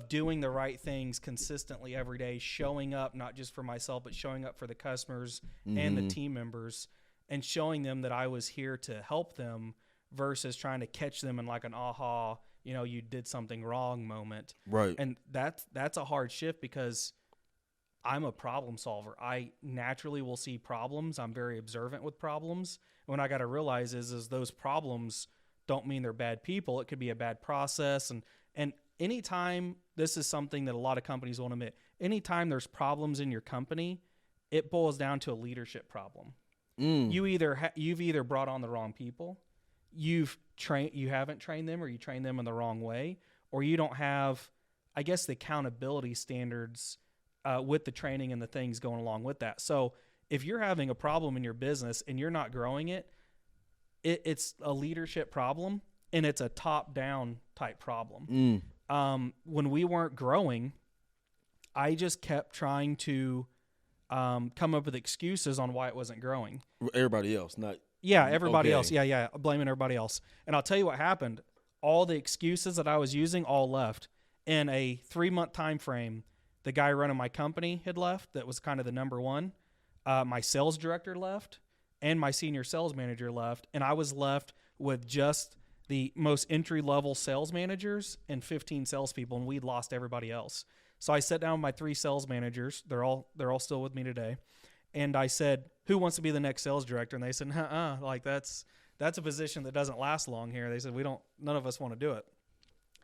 doing the right things consistently every day, showing up not just for myself, but showing up for the customers and the team members, and showing them that I was here to help them versus trying to catch them in like an aha, you know, you did something wrong moment. Right. And that's a hard shift because I'm a problem solver. I naturally will see problems. I'm very observant with problems. And what I got to realize is those problems don't mean they're bad people. It could be a bad process. And anytime, this is something that a lot of companies won't admit, anytime there's problems in your company, it boils down to a leadership problem. You've either brought on the wrong people, you haven't trained them, or you trained them in the wrong way, or you don't have, I guess, the accountability standards with the training and the things going along with that. So if you're having a problem in your business and you're not growing it's a leadership problem, and it's a top-down type problem. When we weren't growing, I just kept trying to come up with excuses on why it wasn't growing. Everybody else, not everybody okay. else. Yeah, blaming everybody else. And I'll tell you what happened. All the excuses that I was using all left. In a 3-month time frame, the guy running my company had left. That was kind of the number one. My sales director left, and my senior sales manager left, and I was left with just the most entry-level sales managers and 15 salespeople, and we'd lost everybody else. So I sat down with my 3 sales managers. They're all still with me today. And I said, "Who wants to be the next sales director?" And they said, like that's a position that doesn't last long here. They said, none of us want to do it.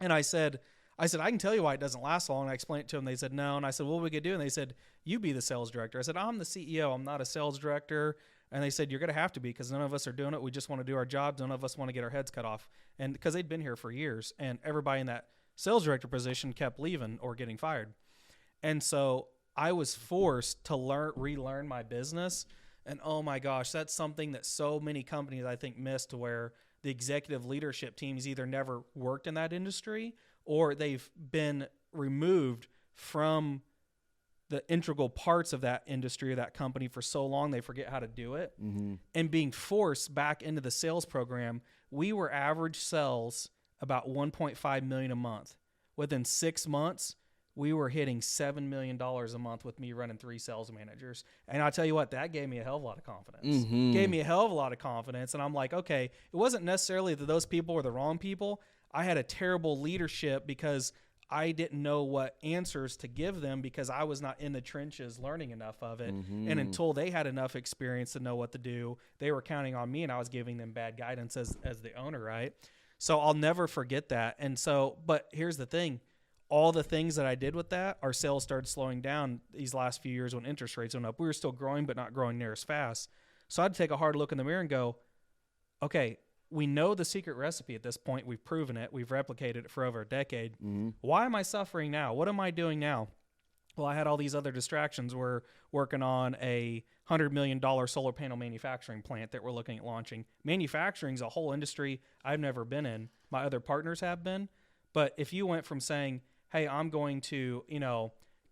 And I said, I can tell you why it doesn't last long. And I explained it to them. They said, no. And I said, what we could do? And they said, you be the sales director. I said, I'm the CEO. I'm not a sales director. And they said, you're going to have to be, because none of us are doing it. We just want to do our jobs. None of us want to get our heads cut off. And because they'd been here for years, and everybody in that sales director position kept leaving or getting fired. And so I was forced to relearn my business. And oh my gosh, that's something that so many companies I think miss, to where the executive leadership teams either never worked in that industry, or they've been removed from the integral parts of that industry or that company for so long they forget how to do it. And being forced back into the sales program, we were average sales about $1.5 million a month. Within 6 months, we were hitting $7 million a month with me running 3 sales managers. And I'll tell you what, that gave me a hell of a lot of confidence. Gave me a hell of a lot of confidence. And I'm like, okay, it wasn't necessarily that those people were the wrong people. I had a terrible leadership because I didn't know what answers to give them, because I was not in the trenches learning enough of it. And until they had enough experience to know what to do, they were counting on me, and I was giving them bad guidance as the owner, right? So I'll never forget that. And so, but here's the thing. All the things that I did with that, our sales started slowing down these last few years when interest rates went up. We were still growing, but not growing near as fast. So I'd take a hard look in the mirror and go, okay, we know the secret recipe at this point. We've proven it. We've replicated it for over a decade. Why am I suffering now? What am I doing now? Well, I had all these other distractions. We're working on a $100 million solar panel manufacturing plant that we're looking at launching. Manufacturing is a whole industry I've never been in. My other partners have been. But if you went from saying, hey, I'm going to,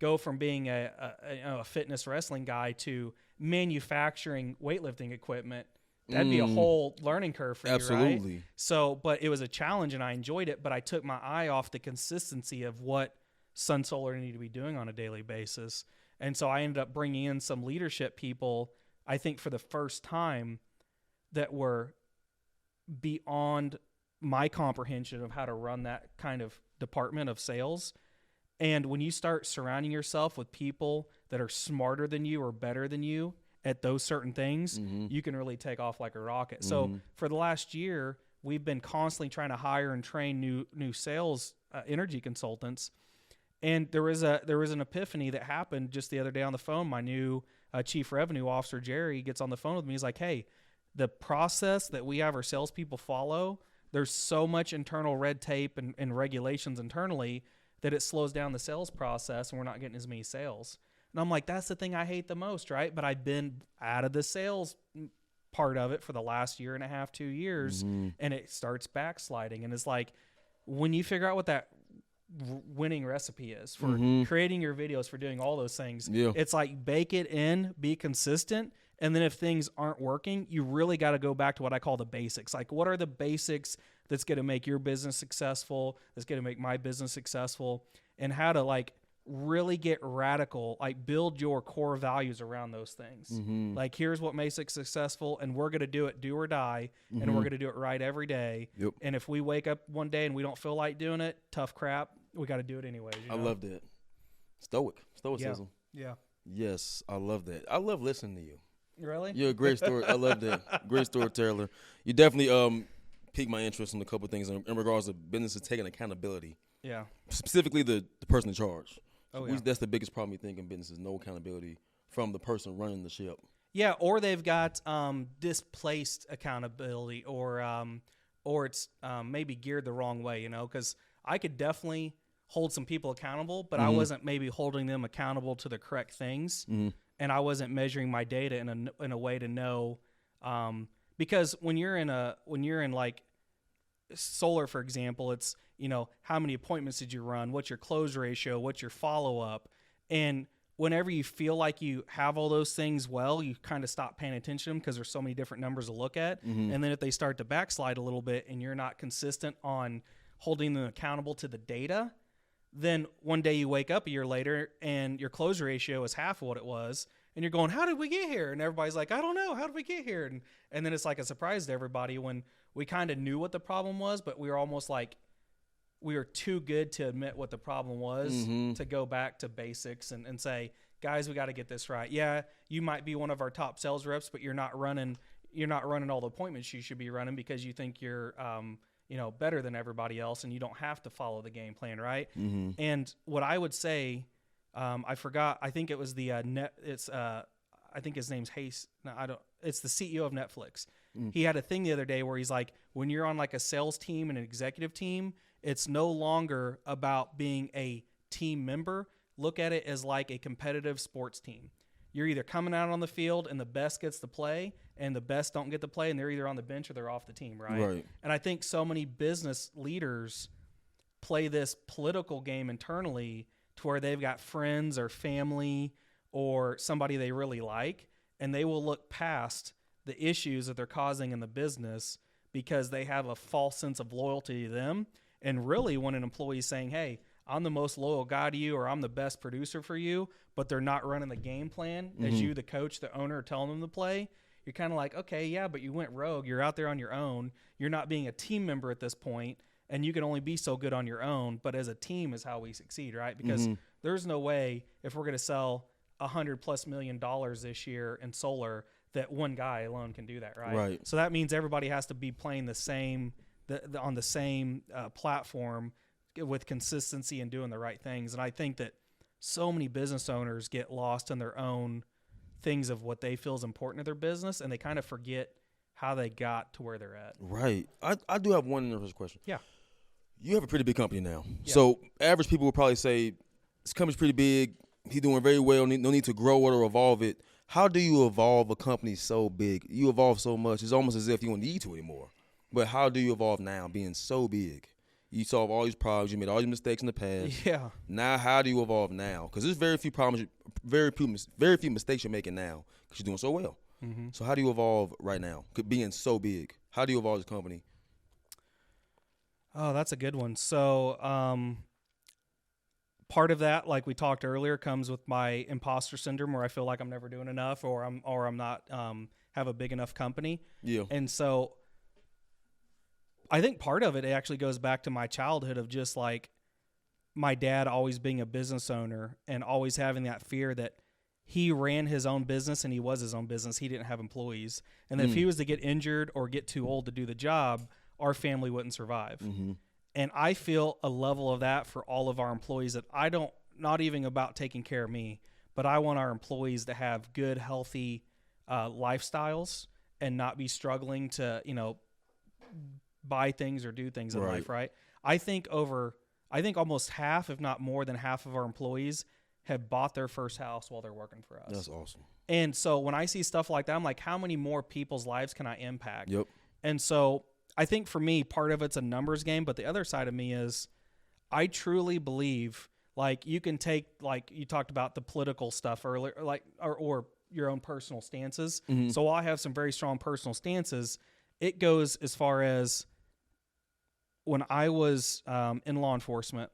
go from being a fitness wrestling guy to manufacturing weightlifting equipment, that'd be a whole learning curve for you, right? So, but it was a challenge and I enjoyed it, but I took my eye off the consistency of what Sun Solar needed to be doing on a daily basis. And so I ended up bringing in some leadership people, I think for the first time, that were beyond my comprehension of how to run that kind of department of sales. And when you start surrounding yourself with people that are smarter than you or better than you at those certain things, you can really take off like a rocket. So for the last year, we've been constantly trying to hire and train new sales energy consultants. And there was an epiphany that happened just the other day on the phone. My new chief revenue officer, Jerry, gets on the phone with me. He's like, hey, the process that we have our salespeople follow, there's so much internal red tape and regulations internally that it slows down the sales process and we're not getting as many sales. And I'm like, that's the thing I hate the most, right? But I've been out of the sales part of it for the last year and a half, 2 years, and it starts backsliding. And it's like, when you figure out what that winning recipe is for creating your videos, for doing all those things, it's like bake it in, be consistent. And then if things aren't working, you really got to go back to what I call the basics. Like, what are the basics that's going to make your business successful, that's going to make my business successful, and how to like really get radical, like build your core values around those things. Like, here's what makes it successful, and we're going to do it do or die, and we're going to do it right every day. And if we wake up one day and we don't feel like doing it, tough crap, we got to do it anyways. You know? I love that. Stoicism. Yeah. Yes, I love that. I love listening to you. Really? You're a great story. I love that. Great storyteller. You definitely piqued my interest in a couple of things in regards to businesses taking accountability. Yeah. Specifically the person in charge. Oh, yeah. That's the biggest problem you think in businesses, no accountability from the person running the ship. Yeah, or they've got displaced accountability, or it's maybe geared the wrong way, you know, because I could definitely hold some people accountable, but I wasn't maybe holding them accountable to the correct things, and I wasn't measuring my data in a way to know, because when you're in like solar, for example, it's, you know, how many appointments did you run? What's your close ratio? What's your follow up? And whenever you feel like you have all those things well, you kind of stop paying attention to them because there's so many different numbers to look at. And then if they start to backslide a little bit and you're not consistent on holding them accountable to the data, then one day you wake up a year later and your close ratio is half of what it was. And you're going, how did we get here? And everybody's like, I don't know. How did we get here? And then it's like a surprise to everybody when we kind of knew what the problem was, but we were almost like, we were too good to admit what the problem was to go back to basics and say, guys, we got to get this right. Yeah, you might be one of our top sales reps, but you're not running all the appointments you should be running because you think you're, better than everybody else, and you don't have to follow the game plan, right? And what I would say, I forgot. I think it was the I think his name's Hayes. No, I don't. It's the CEO of Netflix. He had a thing the other day where he's like, when you're on like a sales team and an executive team, it's no longer about being a team member. Look at it as like a competitive sports team. You're either coming out on the field and the best gets to play, and the best don't get to play, and they're either on the bench or they're off the team, right? And I think so many business leaders play this political game internally to where they've got friends or family or somebody they really like, and they will look past the issues that they're causing in the business because they have a false sense of loyalty to them. And really, when an employee is saying, hey, I'm the most loyal guy to you, or I'm the best producer for you, but they're not running the game plan as you, the coach, the owner, are telling them to play, you're kind of like, okay, yeah, but you went rogue. You're out there on your own. You're not being a team member at this point, and you can only be so good on your own. But as a team is how we succeed, right? Because there's no way, if we're going to sell $100+ million this year in solar, that one guy alone can do that, right? So that means everybody has to be playing the same on the same platform with consistency and doing the right things. And I think that so many business owners get lost in their own things of what they feel is important to their business, and they kind of forget how they got to where they're at. Right. I do have one nervous question. Yeah. You have a pretty big company now. Yeah. So average people will probably say, this company's pretty big. He's doing very well. No need to grow it or evolve it. How do you evolve a company so big? You evolve so much. It's almost as if you don't need to anymore. But how do you evolve now, being so big? You solve all these problems. You made all these mistakes in the past. Yeah. Now, how do you evolve now? Because there's very few problems, very few mistakes you're making now because you're doing so well. So how do you evolve right now, being so big? How do you evolve this company? Oh, that's a good one. So part of that, like we talked earlier, comes with my imposter syndrome, where I feel like I'm never doing enough, or I'm not have a big enough company. Yeah. And so I think part of it actually goes back to my childhood of just like my dad always being a business owner and always having that fear that he ran his own business and he was his own business. He didn't have employees. And if he was to get injured or get too old to do the job, our family wouldn't survive. And I feel a level of that for all of our employees, that not even about taking care of me, but I want our employees to have good, healthy lifestyles and not be struggling to, buy things or do things in Right. life, right? I think almost half, if not more than half of our employees have bought their first house while they're working for us. That's awesome. And so when I see stuff like that, I'm like, how many more people's lives can I impact? Yep. And so I think for me, part of it's a numbers game, but the other side of me is I truly believe, like, you can take, like you talked about the political stuff earlier, like, or your own personal stances. Mm-hmm. So while I have some very strong personal stances, it goes as far as when I was in law enforcement.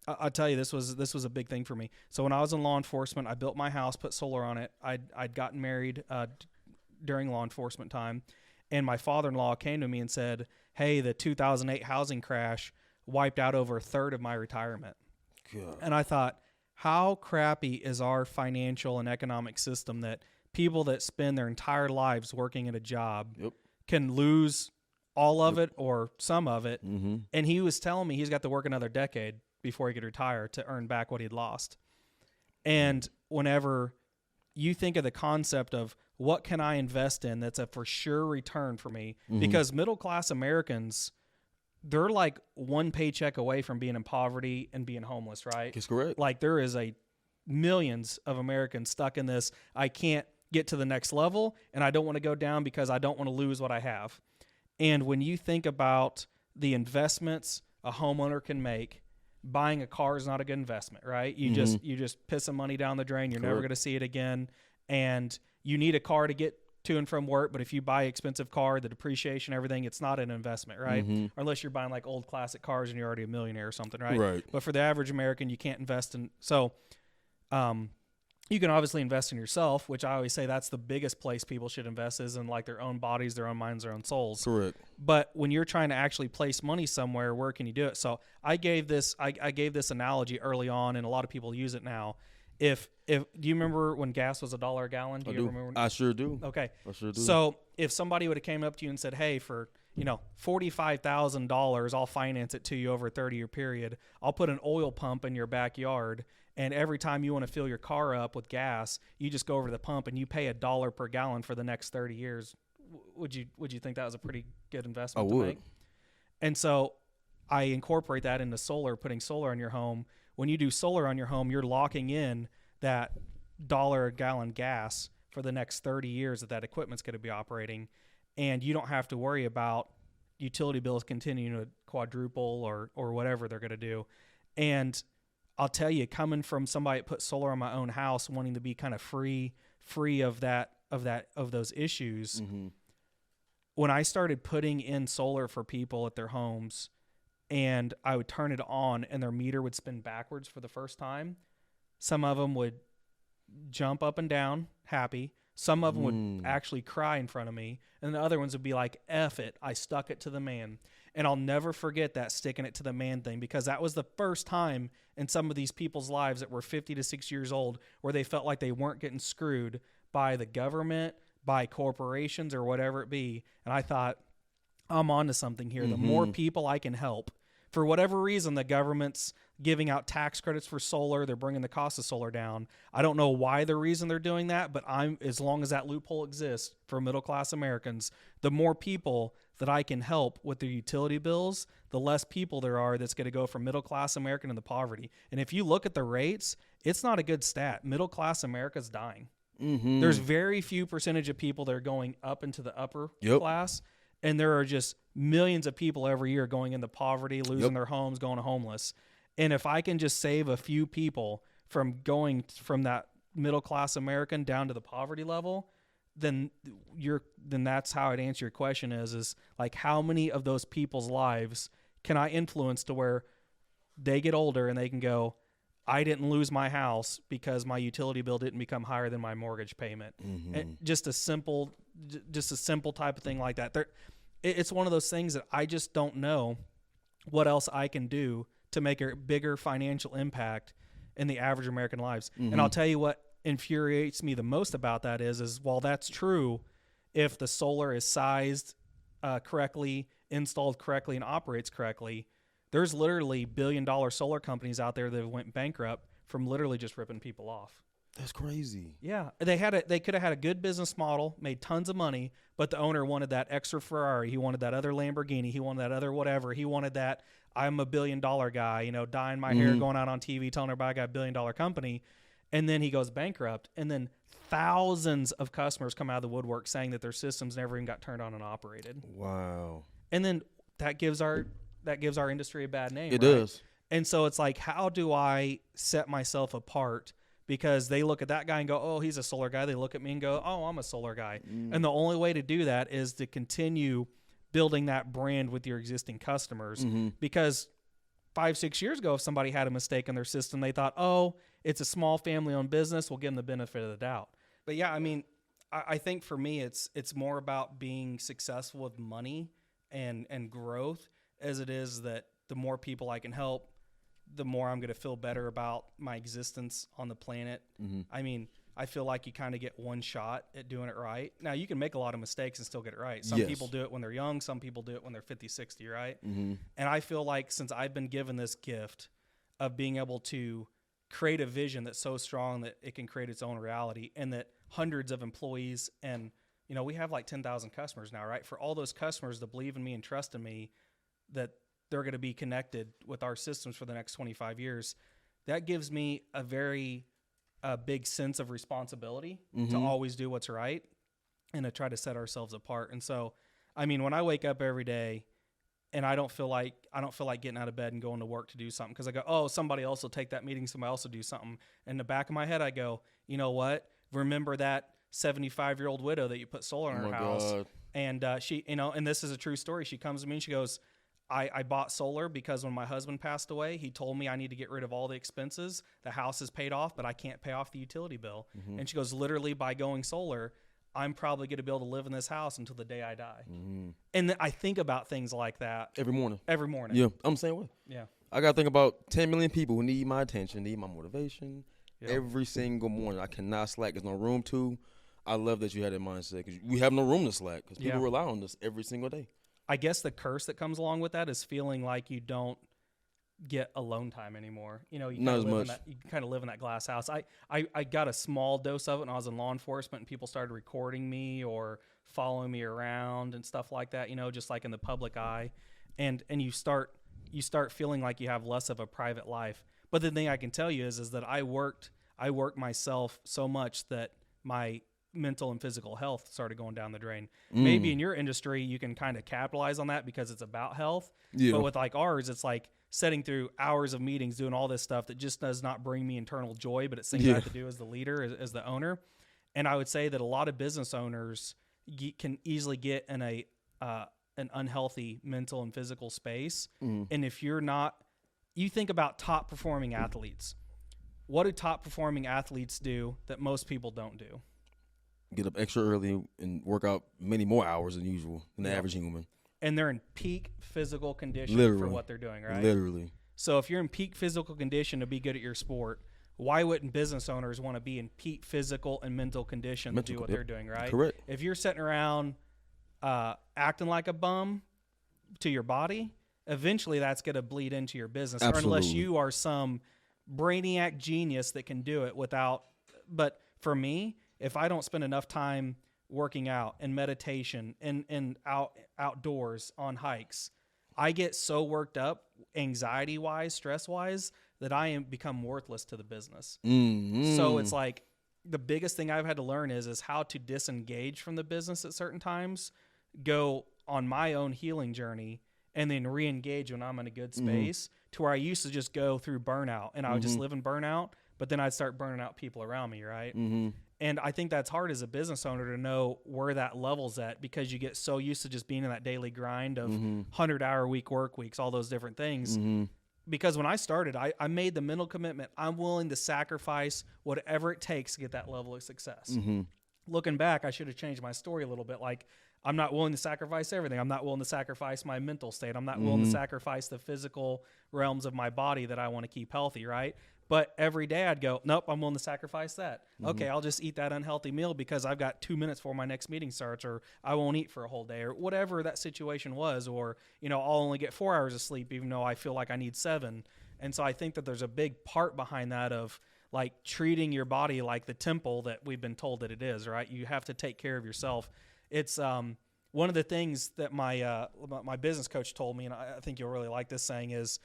I'll tell you, this was a big thing for me. So when I was in law enforcement, I built my house, put solar on it. I'd gotten married during law enforcement time, and my father-in-law came to me and said, "Hey, the 2008 housing crash wiped out over a third of my retirement." God. And I thought, how crappy is our financial and economic system that people that spend their entire lives working at a job Yep. can lose all of it or some of it. Mm-hmm. And he was telling me he's got to work another decade before he could retire to earn back what he'd lost. And whenever you think of the concept of what can I invest in that's a for sure return for me, because middle class Americans, they're like one paycheck away from being in poverty and being homeless, right? That's correct. Like there is millions of Americans stuck in this. I can't get to the next level and I don't want to go down because I don't want to lose what I have. And when you think about the investments a homeowner can make, buying a car is not a good investment, right? You just piss some money down the drain. You're never going to see it again. And you need a car to get to and from work. But if you buy an expensive car, the depreciation, everything, it's not an investment, right? Or unless you're buying like old classic cars and you're already a millionaire or something, right? Right. But for the average American, you can't invest in. So, you can obviously invest in yourself, which I always say that's the biggest place people should invest is in like their own bodies, their own minds, their own souls. Correct. But when you're trying to actually place money somewhere, where can you do it? So I gave this analogy early on, and a lot of people use it now. If do you remember when gas was $1 a gallon? Do you remember? I sure do. Okay. I sure do. So if somebody would have came up to you and said, "Hey, for $45,000, I'll finance it to you over a 30-year period. I'll put an oil pump in your backyard, and every time you want to fill your car up with gas, you just go over to the pump and you pay $1 per gallon for the next 30 years." Would you think that was a pretty good investment to make? And so I incorporate that into solar, putting solar on your home. When you do solar on your home, you're locking in that $1 a gallon gas for the next 30 years that equipment's going to be operating. And you don't have to worry about utility bills continuing to quadruple or whatever they're going to do. And I'll tell you, coming from somebody that put solar on my own house, wanting to be kind of free of those issues, when I started putting in solar for people at their homes, and I would turn it on, and their meter would spin backwards for the first time, some of them would jump up and down, happy. Some of them would actually cry in front of me, and the other ones would be like, "F it, I stuck it to the man." And I'll never forget that sticking it to the man thing, because that was the first time in some of these people's lives that were 50 to 60 years old where they felt like they weren't getting screwed by the government, by corporations, or whatever it be. And I thought, I'm onto something here. The more people I can help. For whatever reason, the government's giving out tax credits for solar. They're bringing the cost of solar down. I don't know why the reason they're doing that, but as long as that loophole exists for middle-class Americans, the more people that I can help with their utility bills, the less people there are that's going to go from middle-class American into poverty. And if you look at the rates, it's not a good stat. Middle-class America's dying. There's very few percentage of people that are going up into the upper class, and there are just millions of people every year going into poverty, losing their homes, going homeless. And if I can just save a few people from going from that middle class American down to the poverty level, then that's how I'd answer your question is like, how many of those people's lives can I influence to where they get older and they can go, I didn't lose my house because my utility bill didn't become higher than my mortgage payment. And just a simple type of thing like that. It's one of those things that I just don't know what else I can do to make a bigger financial impact in the average American lives. And I'll tell you what infuriates me the most about that is while that's true, if the solar is sized correctly, installed correctly, and operates correctly, there's literally billion-dollar solar companies out there that went bankrupt from literally just ripping people off. That's crazy. Yeah, they could have had a good business model, made tons of money, but the owner wanted that extra Ferrari, he wanted that other Lamborghini, he wanted that other whatever, he wanted that I'm a $1 billion guy, dyeing my hair, going out on TV, telling everybody I got a $1 billion company, and then he goes bankrupt, and then thousands of customers come out of the woodwork saying that their systems never even got turned on and operated. Wow. And then that gives our industry a bad name. It right? does. And so it's like, how do I set myself apart? Because they look at that guy and go, oh, he's a solar guy. They look at me and go, oh, I'm a solar guy. And the only way to do that is to continue building that brand with your existing customers. Because 5-6 years ago, if somebody had a mistake in their system, they thought, oh, it's a small family-owned business. We'll give them the benefit of the doubt. But yeah, I mean, I think for me, it's more about being successful with money and growth as it is that the more people I can help, the more I'm going to feel better about my existence on the planet. I mean, I feel like you kind of get one shot at doing it right. Now, you can make a lot of mistakes and still get it right. Some people do it when they're young. Some people do it when they're 50, 60, right? And I feel like since I've been given this gift of being able to create a vision that's so strong that it can create its own reality, and that hundreds of employees and, we have like 10,000 customers now, right? For all those customers to believe in me and trust in me that they're going to be connected with our systems for the next 25 years, that gives me a very big sense of responsibility to always do what's right and to try to set ourselves apart. And so, I mean, when I wake up every day and I don't feel like getting out of bed and going to work to do something, because I go, oh, somebody else will take that meeting, somebody else will do something. In the back of my head, I go, you know what? Remember that 75-year-old widow that you put solar in her house. God. And she, and this is a true story. She comes to me and she goes, I bought solar because when my husband passed away, he told me I need to get rid of all the expenses. The house is paid off, but I can't pay off the utility bill. And she goes, literally by going solar, I'm probably going to be able to live in this house until the day I die. And I think about things like that. Every morning. Yeah, I'm the same way. Yeah. I got to think about 10 million people who need my attention, need my motivation. Every single morning. I cannot slack. There's no room to. I love that you had that mindset, because we have no room to slack, because people rely on this every single day. I guess the curse that comes along with that is feeling like you don't get alone time anymore. You Not as much. You kind of live in that glass house. I got a small dose of it when I was in law enforcement, and people started recording me or following me around and stuff like that, just like in the public eye. And you start feeling like you have less of a private life. But the thing I can tell you is that I worked myself so much that my mental and physical health started going down the drain. Maybe in your industry you can kind of capitalize on that because it's about health. But with like ours, it's like sitting through hours of meetings, doing all this stuff that just does not bring me internal joy, but it's things I have to do as the leader, as the owner. And I would say that a lot of business owners can easily get in an unhealthy mental and physical space. And if you're not, you think about top performing athletes. What do top performing athletes do that most people don't do? Get up extra early and work out many more hours than usual than the average human. And they're in peak physical condition for what they're doing, right? Literally. So if you're in peak physical condition to be good at your sport, why wouldn't business owners want to be in peak physical and mental condition to do what they're doing, right? Correct. If you're sitting around acting like a bum to your body, eventually that's going to bleed into your business. Absolutely. Or unless you are some brainiac genius that can do it without. But for me, if I don't spend enough time working out and meditation and outdoors on hikes, I get so worked up anxiety-wise, stress-wise, that I become worthless to the business. So it's like the biggest thing I've had to learn is how to disengage from the business at certain times, go on my own healing journey, and then re-engage when I'm in a good space, to where I used to just go through burnout, and I would just live in burnout, but then I'd start burning out people around me, right? And I think that's hard as a business owner to know where that level's at, because you get so used to just being in that daily grind of 100-hour work weeks, all those different things. Because when I started, I made the mental commitment. I'm willing to sacrifice whatever it takes to get that level of success. Looking back, I should have changed my story a little bit. Like, I'm not willing to sacrifice everything. I'm not willing to sacrifice my mental state. I'm not willing to sacrifice the physical realms of my body that I want to keep healthy, right? But every day I'd go, nope, I'm willing to sacrifice that. Okay, I'll just eat that unhealthy meal because I've got 2 minutes before my next meeting starts, or I won't eat for a whole day, or whatever that situation was, or, I'll only get 4 hours of sleep even though I feel like I need 7. And so I think that there's a big part behind that of like treating your body like the temple that we've been told that it is, right? You have to take care of yourself. It's one of the things that my business coach told me, and I think you'll really like this saying, is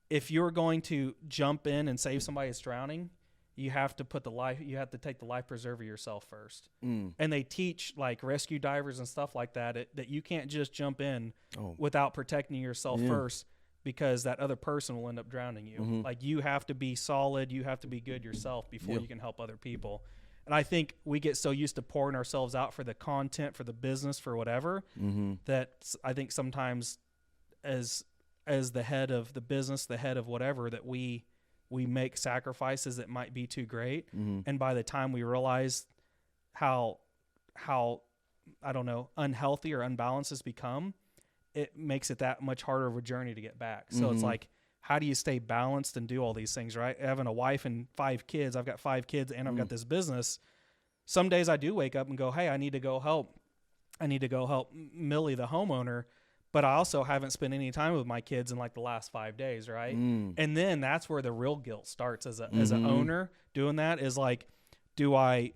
if you're going to jump in and save somebody that's drowning, you have to take the life preserver yourself first. And they teach like rescue divers and stuff like that, that you can't just jump in without protecting yourself first, because that other person will end up drowning you. Like you have to be solid, you have to be good yourself before you can help other people. And I think we get so used to pouring ourselves out for the content, for the business, for whatever, that I think sometimes as the head of the business, the head of whatever, that we make sacrifices that might be too great. And by the time we realize how I don't know, unhealthy or unbalanced it's become, it makes it that much harder of a journey to get back. So it's like, how do you stay balanced and do all these things, right? Having a wife and 5 kids, I've got 5 kids and I've got this business. Some days I do wake up and go, hey, I need to go help Millie, the homeowner. But I also haven't spent any time with my kids in like the last 5 days, right? And then that's where the real guilt starts as an owner doing that, is like, do I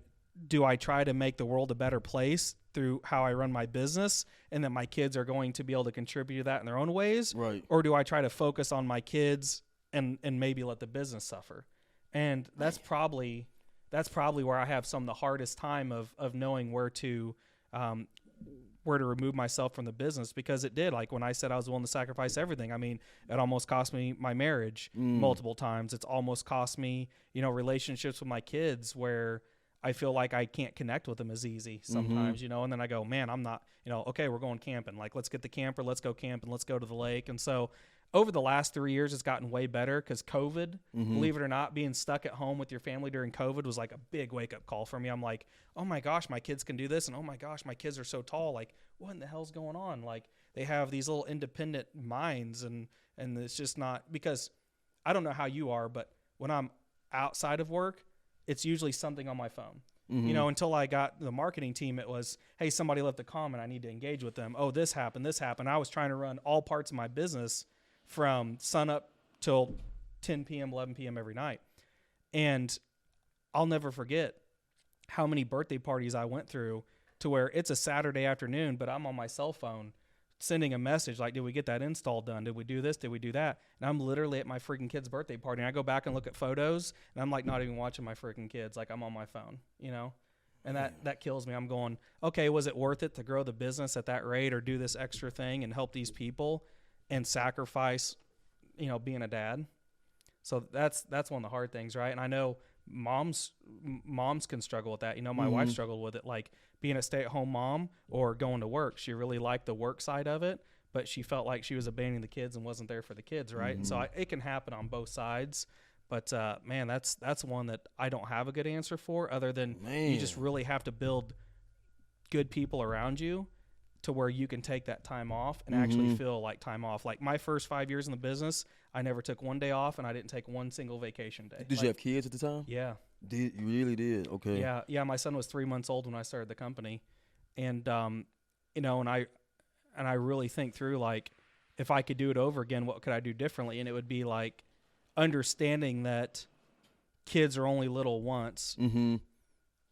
try to make the world a better place through how I run my business, and that my kids are going to be able to contribute to that in their own ways? Right. Or do I try to focus on my kids and maybe let the business suffer? And that's probably where I have some of the hardest time of knowing where to remove myself from the business, because it did. Like when I said I was willing to sacrifice everything, I mean, it almost cost me my marriage multiple times. It's almost cost me, relationships with my kids where I feel like I can't connect with them as easy sometimes, and then I go, man, I'm not, okay, we're going camping. Like, let's get the camper, let's go camping, let's go to the lake. And so over the last 3 years, it's gotten way better, because COVID, believe it or not, being stuck at home with your family during COVID was like a big wake up call for me. I'm like, oh my gosh, my kids can do this. And oh my gosh, my kids are so tall. Like, what in the hell's going on? Like, they have these little independent minds, and it's just not, because I don't know how you are, but when I'm outside of work, it's usually something on my phone. Until I got the marketing team, it was, hey, somebody left a comment, I need to engage with them. Oh, this happened. I was trying to run all parts of my business from sun up till 10 p.m., 11 p.m. every night. And I'll never forget how many birthday parties I went through to where it's a Saturday afternoon, but I'm on my cell phone sending a message like, did we get that install done? Did we do this? Did we do that? And I'm literally at my freaking kid's birthday party, and I go back and look at photos, and I'm like not even watching my freaking kids. Like, I'm on my phone, And that kills me. I'm going, okay, was it worth it to grow the business at that rate, or do this extra thing and help these people and sacrifice, being a dad? So that's one of the hard things, right? And I know moms can struggle with that. My wife struggled with it, like being a stay-at-home mom or going to work. She really liked the work side of it, but she felt like she was abandoning the kids and wasn't there for the kids, right? And so it can happen on both sides. But man, that's one that I don't have a good answer for, other than you just really have to build good people around you to where you can take that time off and actually feel like time off. Like my first 5 years in the business, I never took one day off, and I didn't take one single vacation day. Did you have kids at the time? Yeah. You really did? Okay. Yeah. My son was 3 months old when I started the company, and and I really think through, like, if I could do it over again, what could I do differently? And it would be like understanding that kids are only little once, and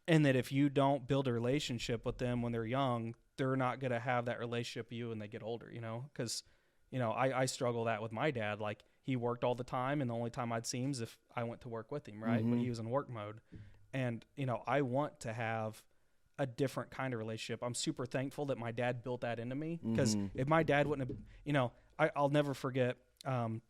that if you don't build a relationship with them when they're young, they're not going to have that relationship with you when they get older, because, I struggle that with my dad. Like, he worked all the time, and the only time I'd see him is if I went to work with him, right? When he was in work mode. And, I want to have a different kind of relationship. I'm super thankful that my dad built that into me, because if my dad wouldn't have, I'll never forget,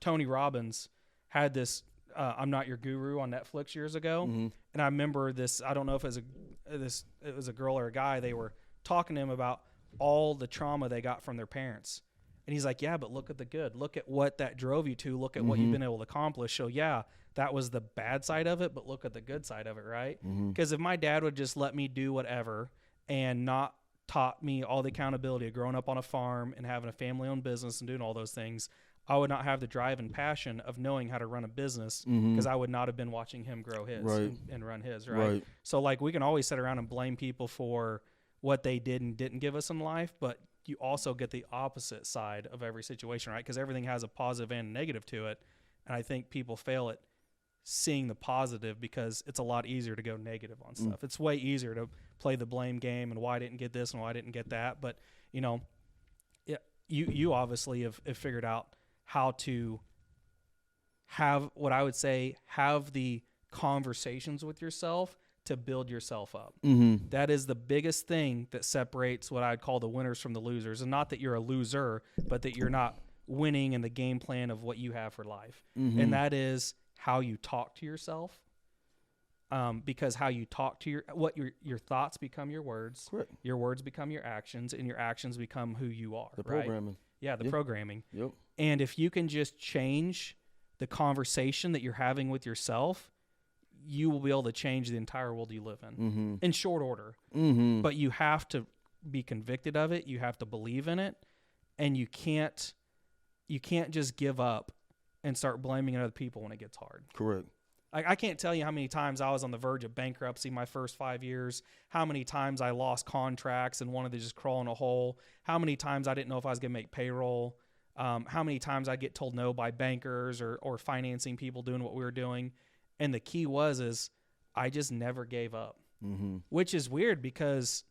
Tony Robbins had this, I'm Not Your Guru on Netflix years ago. And I remember this, I don't know if it was a girl or a guy, they were talking to him about all the trauma they got from their parents. And he's like, yeah, but look at the good. Look at what that drove you to. Look at what you've been able to accomplish. So yeah, that was the bad side of it, but look at the good side of it, right? Because if my dad would just let me do whatever and not taught me all the accountability of growing up on a farm and having a family-owned business and doing all those things, I would not have the drive and passion of knowing how to run a business, because I would not have been watching him grow his and run his, right? So like, we can always sit around and blame people for what they did and didn't give us in life, but you also get the opposite side of every situation, right? Because everything has a positive and a negative to it. And I think people fail at seeing the positive, because it's a lot easier to go negative on stuff. It's way easier to play the blame game and why I didn't get this and why I didn't get that. But, you know, you obviously have figured out how to have what I would say, have the conversations with yourself to build yourself up. Mm-hmm. That is the biggest thing that separates what I'd call the winners from the losers. And not that you're a loser, but that you're not winning in the game plan of what you have for life. Mm-hmm. And that is how you talk to yourself. Because how you talk to your thoughts become your words. Correct. Your words become your actions, and your actions become who you are. The right? programming. Yeah, the programming. Yep. And if you can just change the conversation that you're having with yourself, you will be able to change the entire world you live in in short order. Mm-hmm. But you have to be convicted of it. You have to believe in it, and you can't just give up and start blaming other people when it gets hard. Correct. I can't tell you how many times I was on the verge of bankruptcy my first 5 years, how many times I lost contracts and wanted to just crawl in a hole, how many times I didn't know if I was going to make payroll, how many times I get told no by bankers or financing people doing what we were doing. And the key is I just never gave up, which is weird because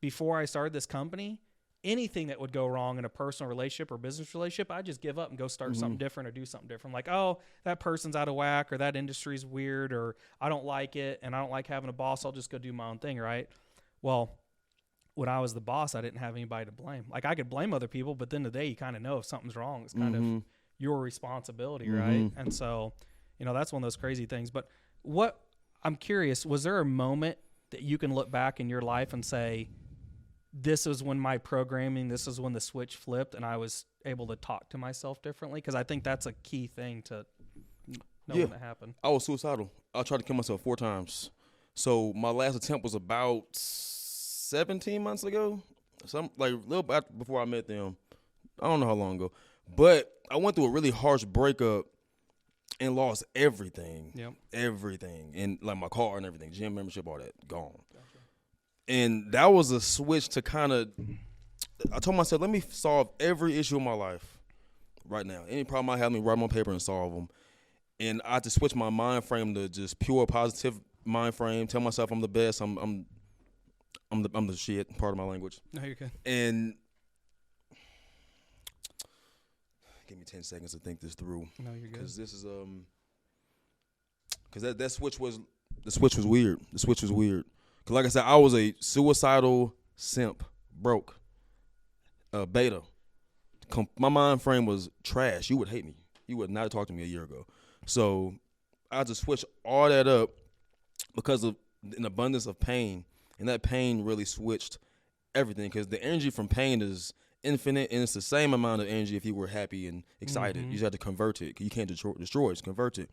before I started this company, anything that would go wrong in a personal relationship or business relationship, I just give up and go start something different or do something different. Like, oh, that person's out of whack, or that industry's weird, or I don't like it and I don't like having a boss. I'll just go do my own thing. Right. Well, when I was the boss, I didn't have anybody to blame. Like, I could blame other people, but then the day you kind of know if something's wrong, it's kind of your responsibility. Right. And so, you know, that's one of those crazy things. But I'm curious, was there a moment that you can look back in your life and say, this is when this is when the switch flipped and I was able to talk to myself differently? Because I think that's a key thing to know when that happened. I was suicidal. I tried to kill myself 4 times. So my last attempt was about 17 months ago. Like a little bit before I met them. I don't know how long ago. But I went through a really harsh breakup and lost everything. Yep. Everything. And like my car and everything, gym membership, all that, gone. Gotcha. And that was a switch to kind of, I told myself, let me solve every issue in my life right now. Any problem I have, let me write them on paper and solve them. And I had to switch my mind frame to just pure positive mind frame. Tell myself I'm the best. I'm the shit. Part of my language. No, you're good. And give me 10 seconds to think this through. No, you're good. Because this is because that switch was weird. The switch was weird. Because like I said, I was a suicidal simp, broke, beta. My mind frame was trash. You would hate me. You would not talk to me a year ago. So I just switched all that up because of an abundance of pain. And that pain really switched everything, because the energy from pain is infinite, and it's the same amount of energy if you were happy and excited. You just have to convert it. You can't destroy it, just convert it.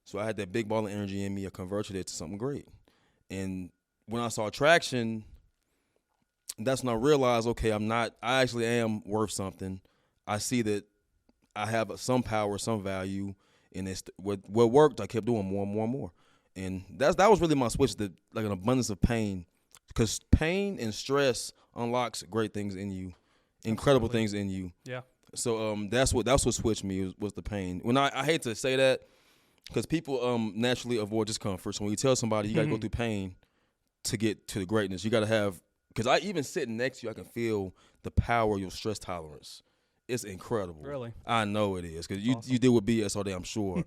So I had that big ball of energy in me. I converted it to something great. And when I saw traction, that's when I realized, okay, I actually am worth something. I see that I have some power, some value, and it's what worked. I kept doing more and more and more. And that was really my switch, to like an abundance of pain, because pain and stress unlocks great things in you, incredible things in you. Yeah. So that's what switched me was the pain. When I hate to say that, because people naturally avoid discomfort. So when you tell somebody you got to go through pain to get to the greatness, you got to have. Because I even sitting next to you, I can feel the power of your stress tolerance. It's incredible. Really? I know it is, because you deal with BS all day, I'm sure.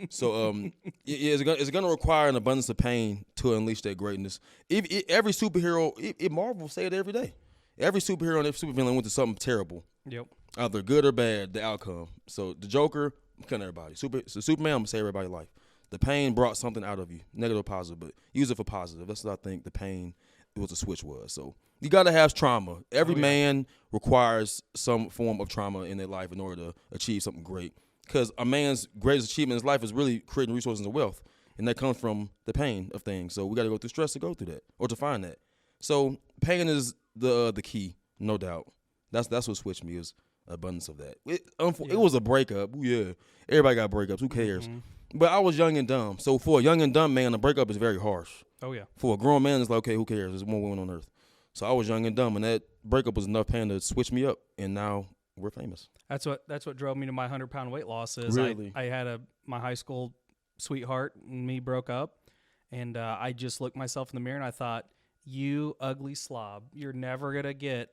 So it's gonna require an abundance of pain to unleash that greatness. Every superhero, Marvel say it every day. Every superhero and every supervillain went to something terrible. Yep. Either good or bad, the outcome. So the Joker, I'm killing everybody. Superman, I'm gonna say everybody's life. The pain brought something out of you, negative or positive, but use it for positive. That's what I think the pain what the switch was. So you got to have trauma. Every man requires some form of trauma in their life in order to achieve something great. Because a man's greatest achievement in his life is really creating resources and wealth, and that comes from the pain of things. So we got to go through stress to go through that or to find that. So pain is the key, no doubt. That's what switched me, is abundance of that. It was a breakup. Ooh, yeah, everybody got breakups. Who cares? But I was young and dumb. So for a young and dumb man, a breakup is very harsh. Oh, yeah. For a grown man, it's like, okay, who cares? There's more women on earth. So I was young and dumb, and that breakup was enough pain to switch me up, and now we're famous. That's what drove me to my 100-pound weight loss. Is really? I had my high school sweetheart and me broke up, and I just looked myself in the mirror and I thought, you ugly slob, you're never gonna get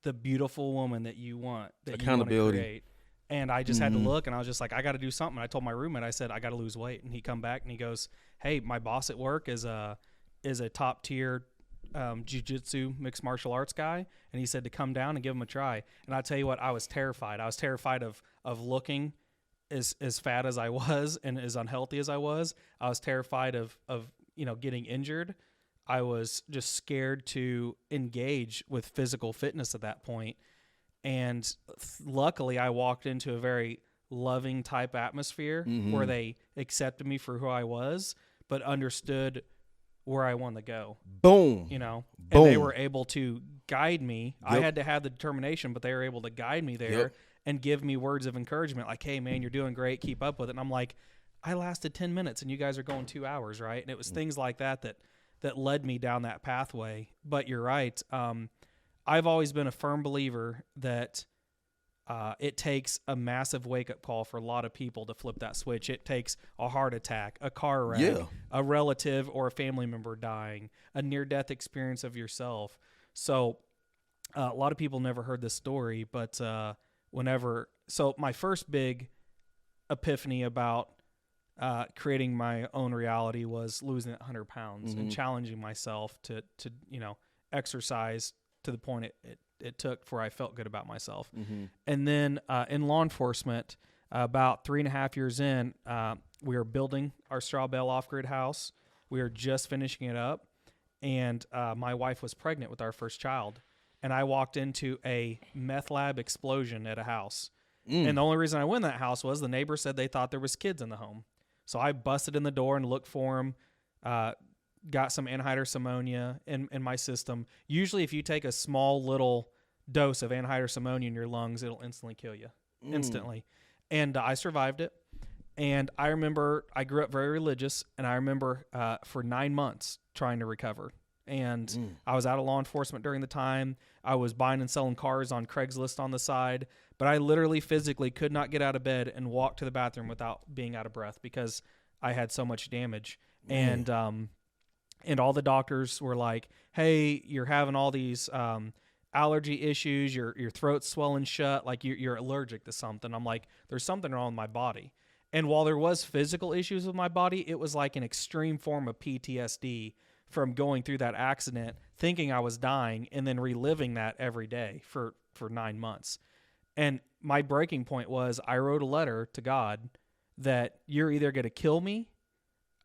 the beautiful woman that you want, that you want to create. And I just had to look, and I was just like, I got to do something. And I told my roommate, I said, I got to lose weight. And he come back and he goes, hey, my boss at work is a top tier jiu-jitsu mixed martial arts guy, and he said to come down and give him a try. And I tell you what, I was terrified. I was terrified of looking as fat as I was and as unhealthy as I was. I was terrified of getting injured. I was just scared to engage with physical fitness at that point. And luckily I walked into a very loving type atmosphere where they accepted me for who I was, but understood where I wanted to go. Boom. And Boom. they were able to guide me. Yep. I had to have the determination, but they were able to guide me there and give me words of encouragement. Like, hey man, you're doing great. Keep up with it. And I'm like, I lasted 10 minutes and you guys are going 2 hours. Right. And it was things like that led me down that pathway. But you're right. I've always been a firm believer that it takes a massive wake-up call for a lot of people to flip that switch. It takes a heart attack, a car wreck, a relative or a family member dying, a near-death experience of yourself. So a lot of people never heard this story, but so my first big epiphany about creating my own reality was losing 100 pounds and challenging myself to exercise to the point it took where I felt good about myself. And then in law enforcement, about 3.5 years in, we were building our straw bale off-grid house. We were just finishing it up, and my wife was pregnant with our first child. And I walked into a meth lab explosion at a house. And the only reason I went in that house was the neighbor said they thought there was kids in the home. So I busted in the door and looked for them, got some anhydrous ammonia in my system. Usually if you take a small little dose of anhydrous ammonia in your lungs, it'll instantly kill you. Instantly. And I survived it. And I remember I grew up very religious, and I remember for 9 months trying to recover. And I was out of law enforcement during the time. I was buying and selling cars on Craigslist on the side. But I literally physically could not get out of bed and walk to the bathroom without being out of breath because I had so much damage. And all the doctors were like, hey, you're having all these allergy issues. Your throat's swelling shut. Like you're allergic to something. I'm like, there's something wrong with my body. And while there was physical issues with my body, it was like an extreme form of PTSD from going through that accident, thinking I was dying, and then reliving that every day for 9 months. And my breaking point was I wrote a letter to God that you're either going to kill me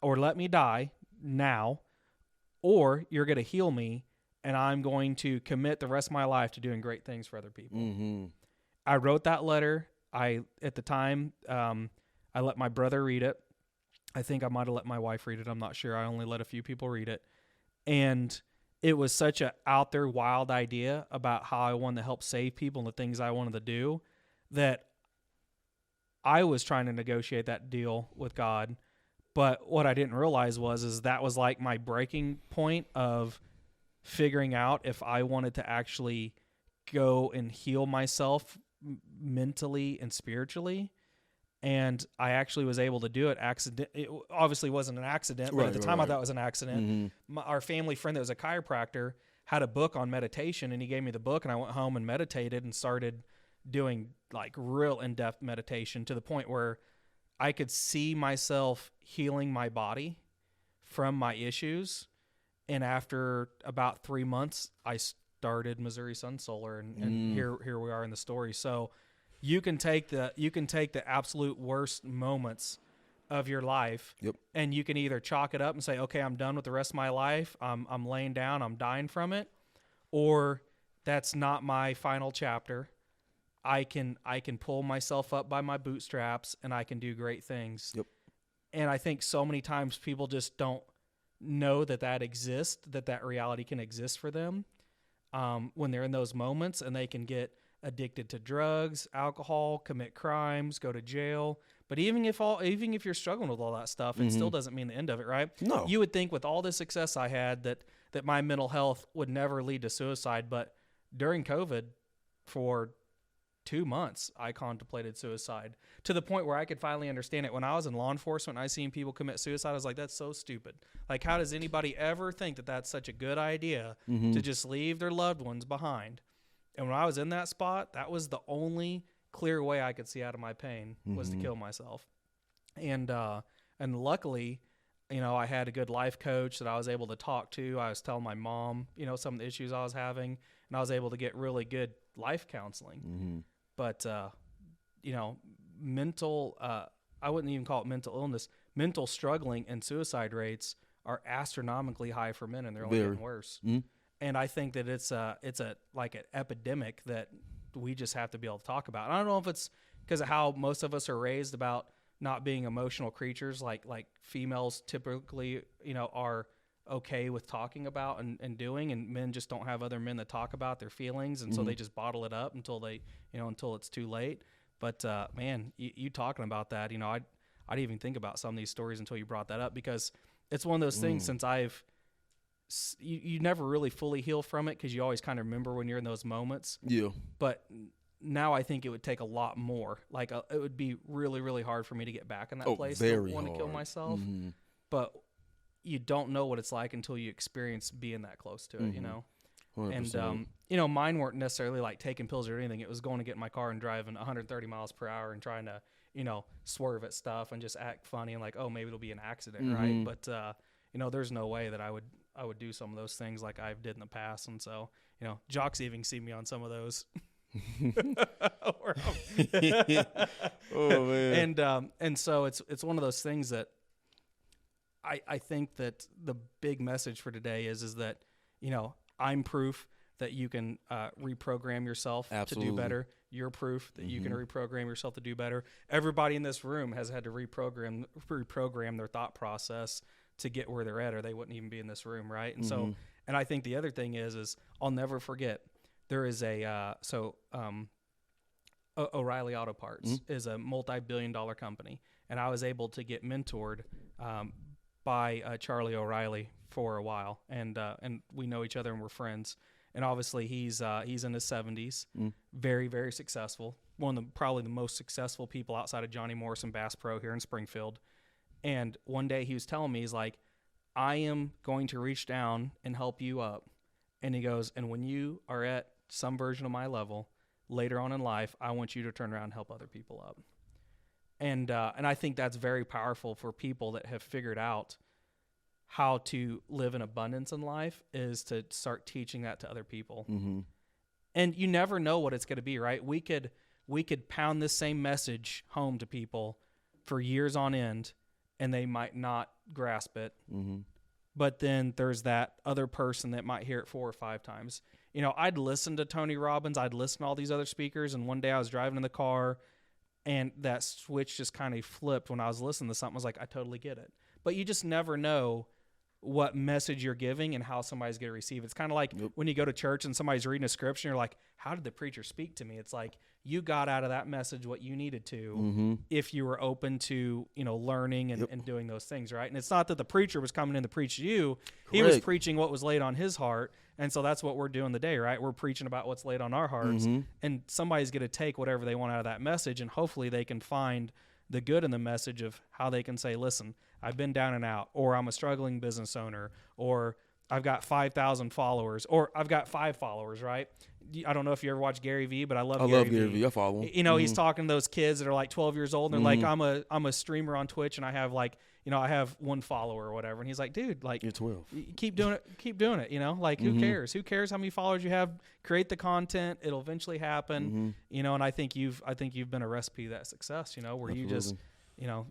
or let me die now, or you're going to heal me and I'm going to commit the rest of my life to doing great things for other people. I wrote that letter. At the time, I let my brother read it. I think I might have let my wife read it. I'm not sure. I only let a few people read it. And it was such a out there wild idea about how I wanted to help save people and the things I wanted to do that I was trying to negotiate that deal with God. But what I didn't realize is that was like my breaking point of figuring out if I wanted to actually go and heal myself mentally and spiritually. And I actually was able to do it. It obviously wasn't an accident, but at the time I thought it was an accident. Our family friend that was a chiropractor had a book on meditation, and he gave me the book, and I went home and meditated and started doing like real in-depth meditation to the point where I could see myself healing my body from my issues. And after about 3 months, I started Missouri Sun Solar, and here we are in the story. So you can take the absolute worst moments of your life, and you can either chalk it up and say, okay, I'm done with the rest of my life. I'm laying down, I'm dying from it, or that's not my final chapter. I can pull myself up by my bootstraps and I can do great things. And I think so many times people just don't know that exists, that reality can exist for them when they're in those moments, and they can get addicted to drugs, alcohol, commit crimes, go to jail. But even if you're struggling with all that stuff, it still doesn't mean the end of it, right? No. You would think with all the success I had that my mental health would never lead to suicide, but during COVID for 2 months, I contemplated suicide to the point where I could finally understand it. When I was in law enforcement and I seen people commit suicide, I was like, that's so stupid. Like, how does anybody ever think that that's such a good idea to just leave their loved ones behind? And when I was in that spot, that was the only clear way I could see out of my pain was to kill myself. And luckily, I had a good life coach that I was able to talk to. I was telling my mom, some of the issues I was having, and I was able to get really good life counseling. But, mental, I wouldn't even call it mental illness. Mental struggling and suicide rates are astronomically high for men, and they're only getting worse. And I think that it's like an epidemic that we just have to be able to talk about. I don't know if it's because of how most of us are raised about not being emotional creatures, like females typically, are okay with talking about and doing, and men just don't have other men that talk about their feelings, and so they just bottle it up until until it's too late. But man, you talking about that, I didn't even think about some of these stories until you brought that up, because it's one of those things since you never really fully heal from it, because you always kind of remember when you're in those moments. Yeah. But now I think it would take a lot more. Like it would be really, really hard for me to get back in that place to want to kill myself. But you don't know what it's like until you experience being that close to it, 100%. And, mine weren't necessarily like taking pills or anything. It was going to get in my car and driving 130 miles per hour and trying to, swerve at stuff and just act funny and like, oh, maybe it'll be an accident, right? But, there's no way that I would do some of those things like I did in the past. And so, Jock's even seen me on some of those. Oh man. And so it's one of those things that I think that the big message for today is that, I'm proof that you can reprogram yourself to do better. You're proof that you can reprogram yourself to do better. Everybody in this room has had to reprogram their thought process to get where they're at, or they wouldn't even be in this room, right? And so, and I think the other thing is I'll never forget, there is O'Reilly Auto Parts is a multi-billion-dollar company, and I was able to get mentored by Charlie O'Reilly for a while, and we know each other and we're friends. And obviously he's in his 70s, very, very successful, one of probably the most successful people outside of Johnny Morrison Bass Pro here in Springfield. And one day he was telling me, he's like, I am going to reach down and help you up. And he goes, and when you are at some version of my level later on in life, I want you to turn around and help other people up. And I think that's very powerful for people that have figured out how to live in abundance in life, is to start teaching that to other people. And you never know what it's going to be, right? We could pound this same message home to people for years on end, and they might not grasp it. But then there's that other person that might hear it 4 or 5 times. I'd listen to Tony Robbins, I'd listen to all these other speakers, and one day I was driving in the car, and that switch just kind of flipped when I was listening to something. I was like, I totally get it. But you just never know what message you're giving and how somebody's going to receive it. It's kind of like when you go to church and somebody's reading a scripture and you're like, how did the preacher speak to me? It's like you got out of that message what you needed to if you were open to, learning and doing those things, right? And it's not that the preacher was coming in to preach to you. Correct. He was preaching what was laid on his heart. And so that's what we're doing today, right? We're preaching about what's laid on our hearts. And somebody's going to take whatever they want out of that message, and hopefully they can find the good in the message of how they can say, listen, I've been down and out, or I'm a struggling business owner, or I've got 5,000 followers, or I've got 5 followers, right? I don't know if you ever watch Gary Vee, but I love Gary Vee. I follow him. He's talking to those kids that are like 12 years old, and they're like, I'm a streamer on Twitch, and I have like, I have 1 follower or whatever. And he's like, dude, like, you're 12. Keep doing it, like, who cares? Who cares how many followers you have? Create the content. It'll eventually happen, and I think you've been a recipe to that success, where Absolutely. you just,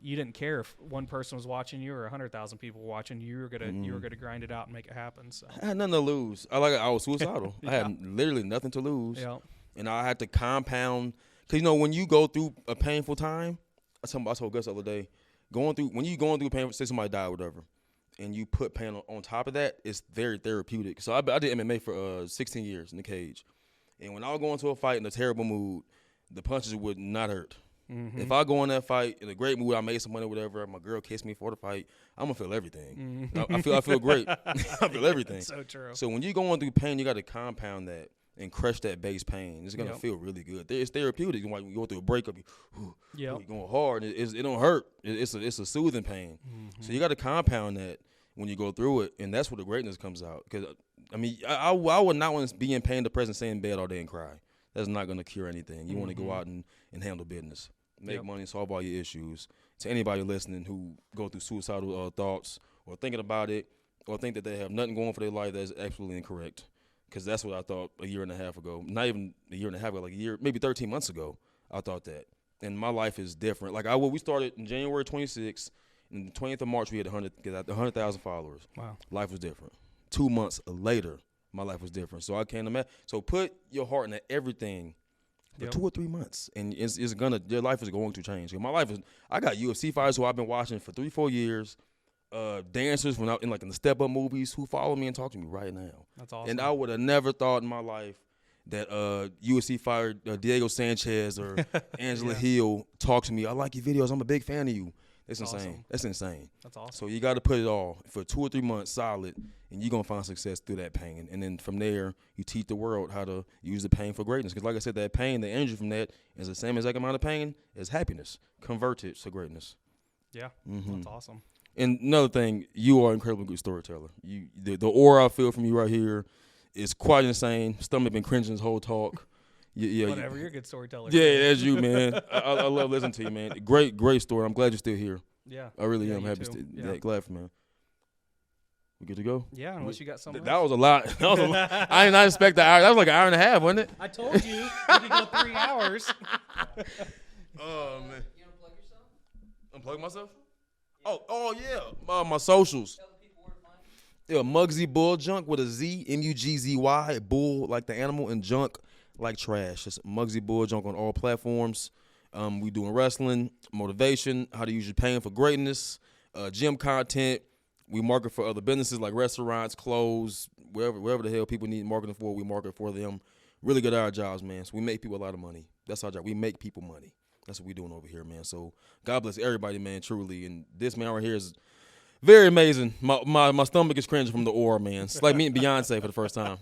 you didn't care if 1 person was watching you or 100,000 people were watching you. You were gonna grind it out and make it happen. So I had nothing to lose. I was suicidal. I had literally nothing to lose. Yeah. And I had to compound, because when you go through a painful time, I told Gus the other day, when you going through pain, say somebody died or whatever, and you put pain on top of that, it's very therapeutic. So I did MMA for 16 years in the cage, and when I would go into a fight in a terrible mood, the punches would not hurt. If I go in that fight in a great mood, I made some money, whatever, my girl kissed me for the fight, I'm gonna feel everything. I feel great. I feel everything. That's so true. So when you're going through pain, you got to compound that and crush that base pain. It's gonna feel really good. It's therapeutic. When you go through a breakup, you're going hard. It don't hurt. It's a soothing pain. Mm-hmm. So you got to compound that when you go through it, and that's where the greatness comes out. Because I mean, I would not want to be in pain, depressed, and stay in bed all day and cry. That's not gonna cure anything. You want to go out and handle business, make money, solve all your issues. To anybody listening who go through suicidal thoughts or thinking about it, or think that they have nothing going for their life, that's absolutely incorrect. Because that's what I thought a year and a half ago. Not even a year and a half ago, like a year, maybe 13 months ago, I thought that. And my life is different. Like we started in January 26th, and the 20th of March we had 100,000 followers. Wow. Life was different. 2 months later, my life was different. So I can't imagine. So put your heart into everything for 2 or 3 months, and your life is going to change. My life is. I got UFC fighters who I've been watching for 3-4 years. Dancers when in the Step Up movies who follow me and talk to me right now. That's awesome. And I would have never thought in my life that UFC fighter Diego Sanchez or Angela Hill talk to me. I like your videos. I'm a big fan of you. That's insane. Awesome. That's insane. That's awesome. So you got to put it all for 2 or 3 months solid, and you're gonna find success through that pain. And then from there, you teach the world how to use the pain for greatness. Because like I said, that pain, the energy from that is the same exact amount of pain as happiness. Convert it to greatness. Yeah, that's awesome. And another thing, you are an incredibly good storyteller. The aura I feel from you right here is quite insane. Stomach been cringing this whole talk. Whatever, you're a good storyteller. Yeah, that's you, man. I love listening to you, man. Great story. I'm glad you're still here. Yeah, I really am happy. Glad for man. We good to go? Yeah, unless you got something. That was a lot. I did not expect the hour. That was like an hour and a half, wasn't it? I told you we could go 3 hours. Oh man. You unplug yourself? Unplug myself? Oh yeah. My socials. Tell the people where to find you. Yeah, Mugzy Bull Junk with a Z, Mugzy, bull like the animal, and junk like trash. It's Mugzy Bull Junk on all platforms. We doing wrestling, motivation, how to use your pain for greatness, gym content. We market for other businesses like restaurants, clothes, wherever the hell people need marketing for, we market for them. Really good at our jobs, man. So we make people a lot of money. That's our job. We make people money. That's what we're doing over here, man. So God bless everybody, man, truly. And this man right here is very amazing. My stomach is cringing from the aura, man. It's like meeting Beyonce for the first time.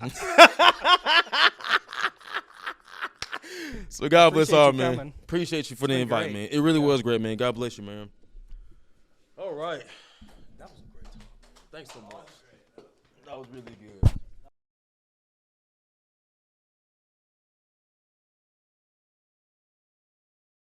So God bless all, man. Coming. Appreciate you for the invite, man. It really was great, man. God bless you, man. All right. That was a great talk. Thanks so much. That was really good.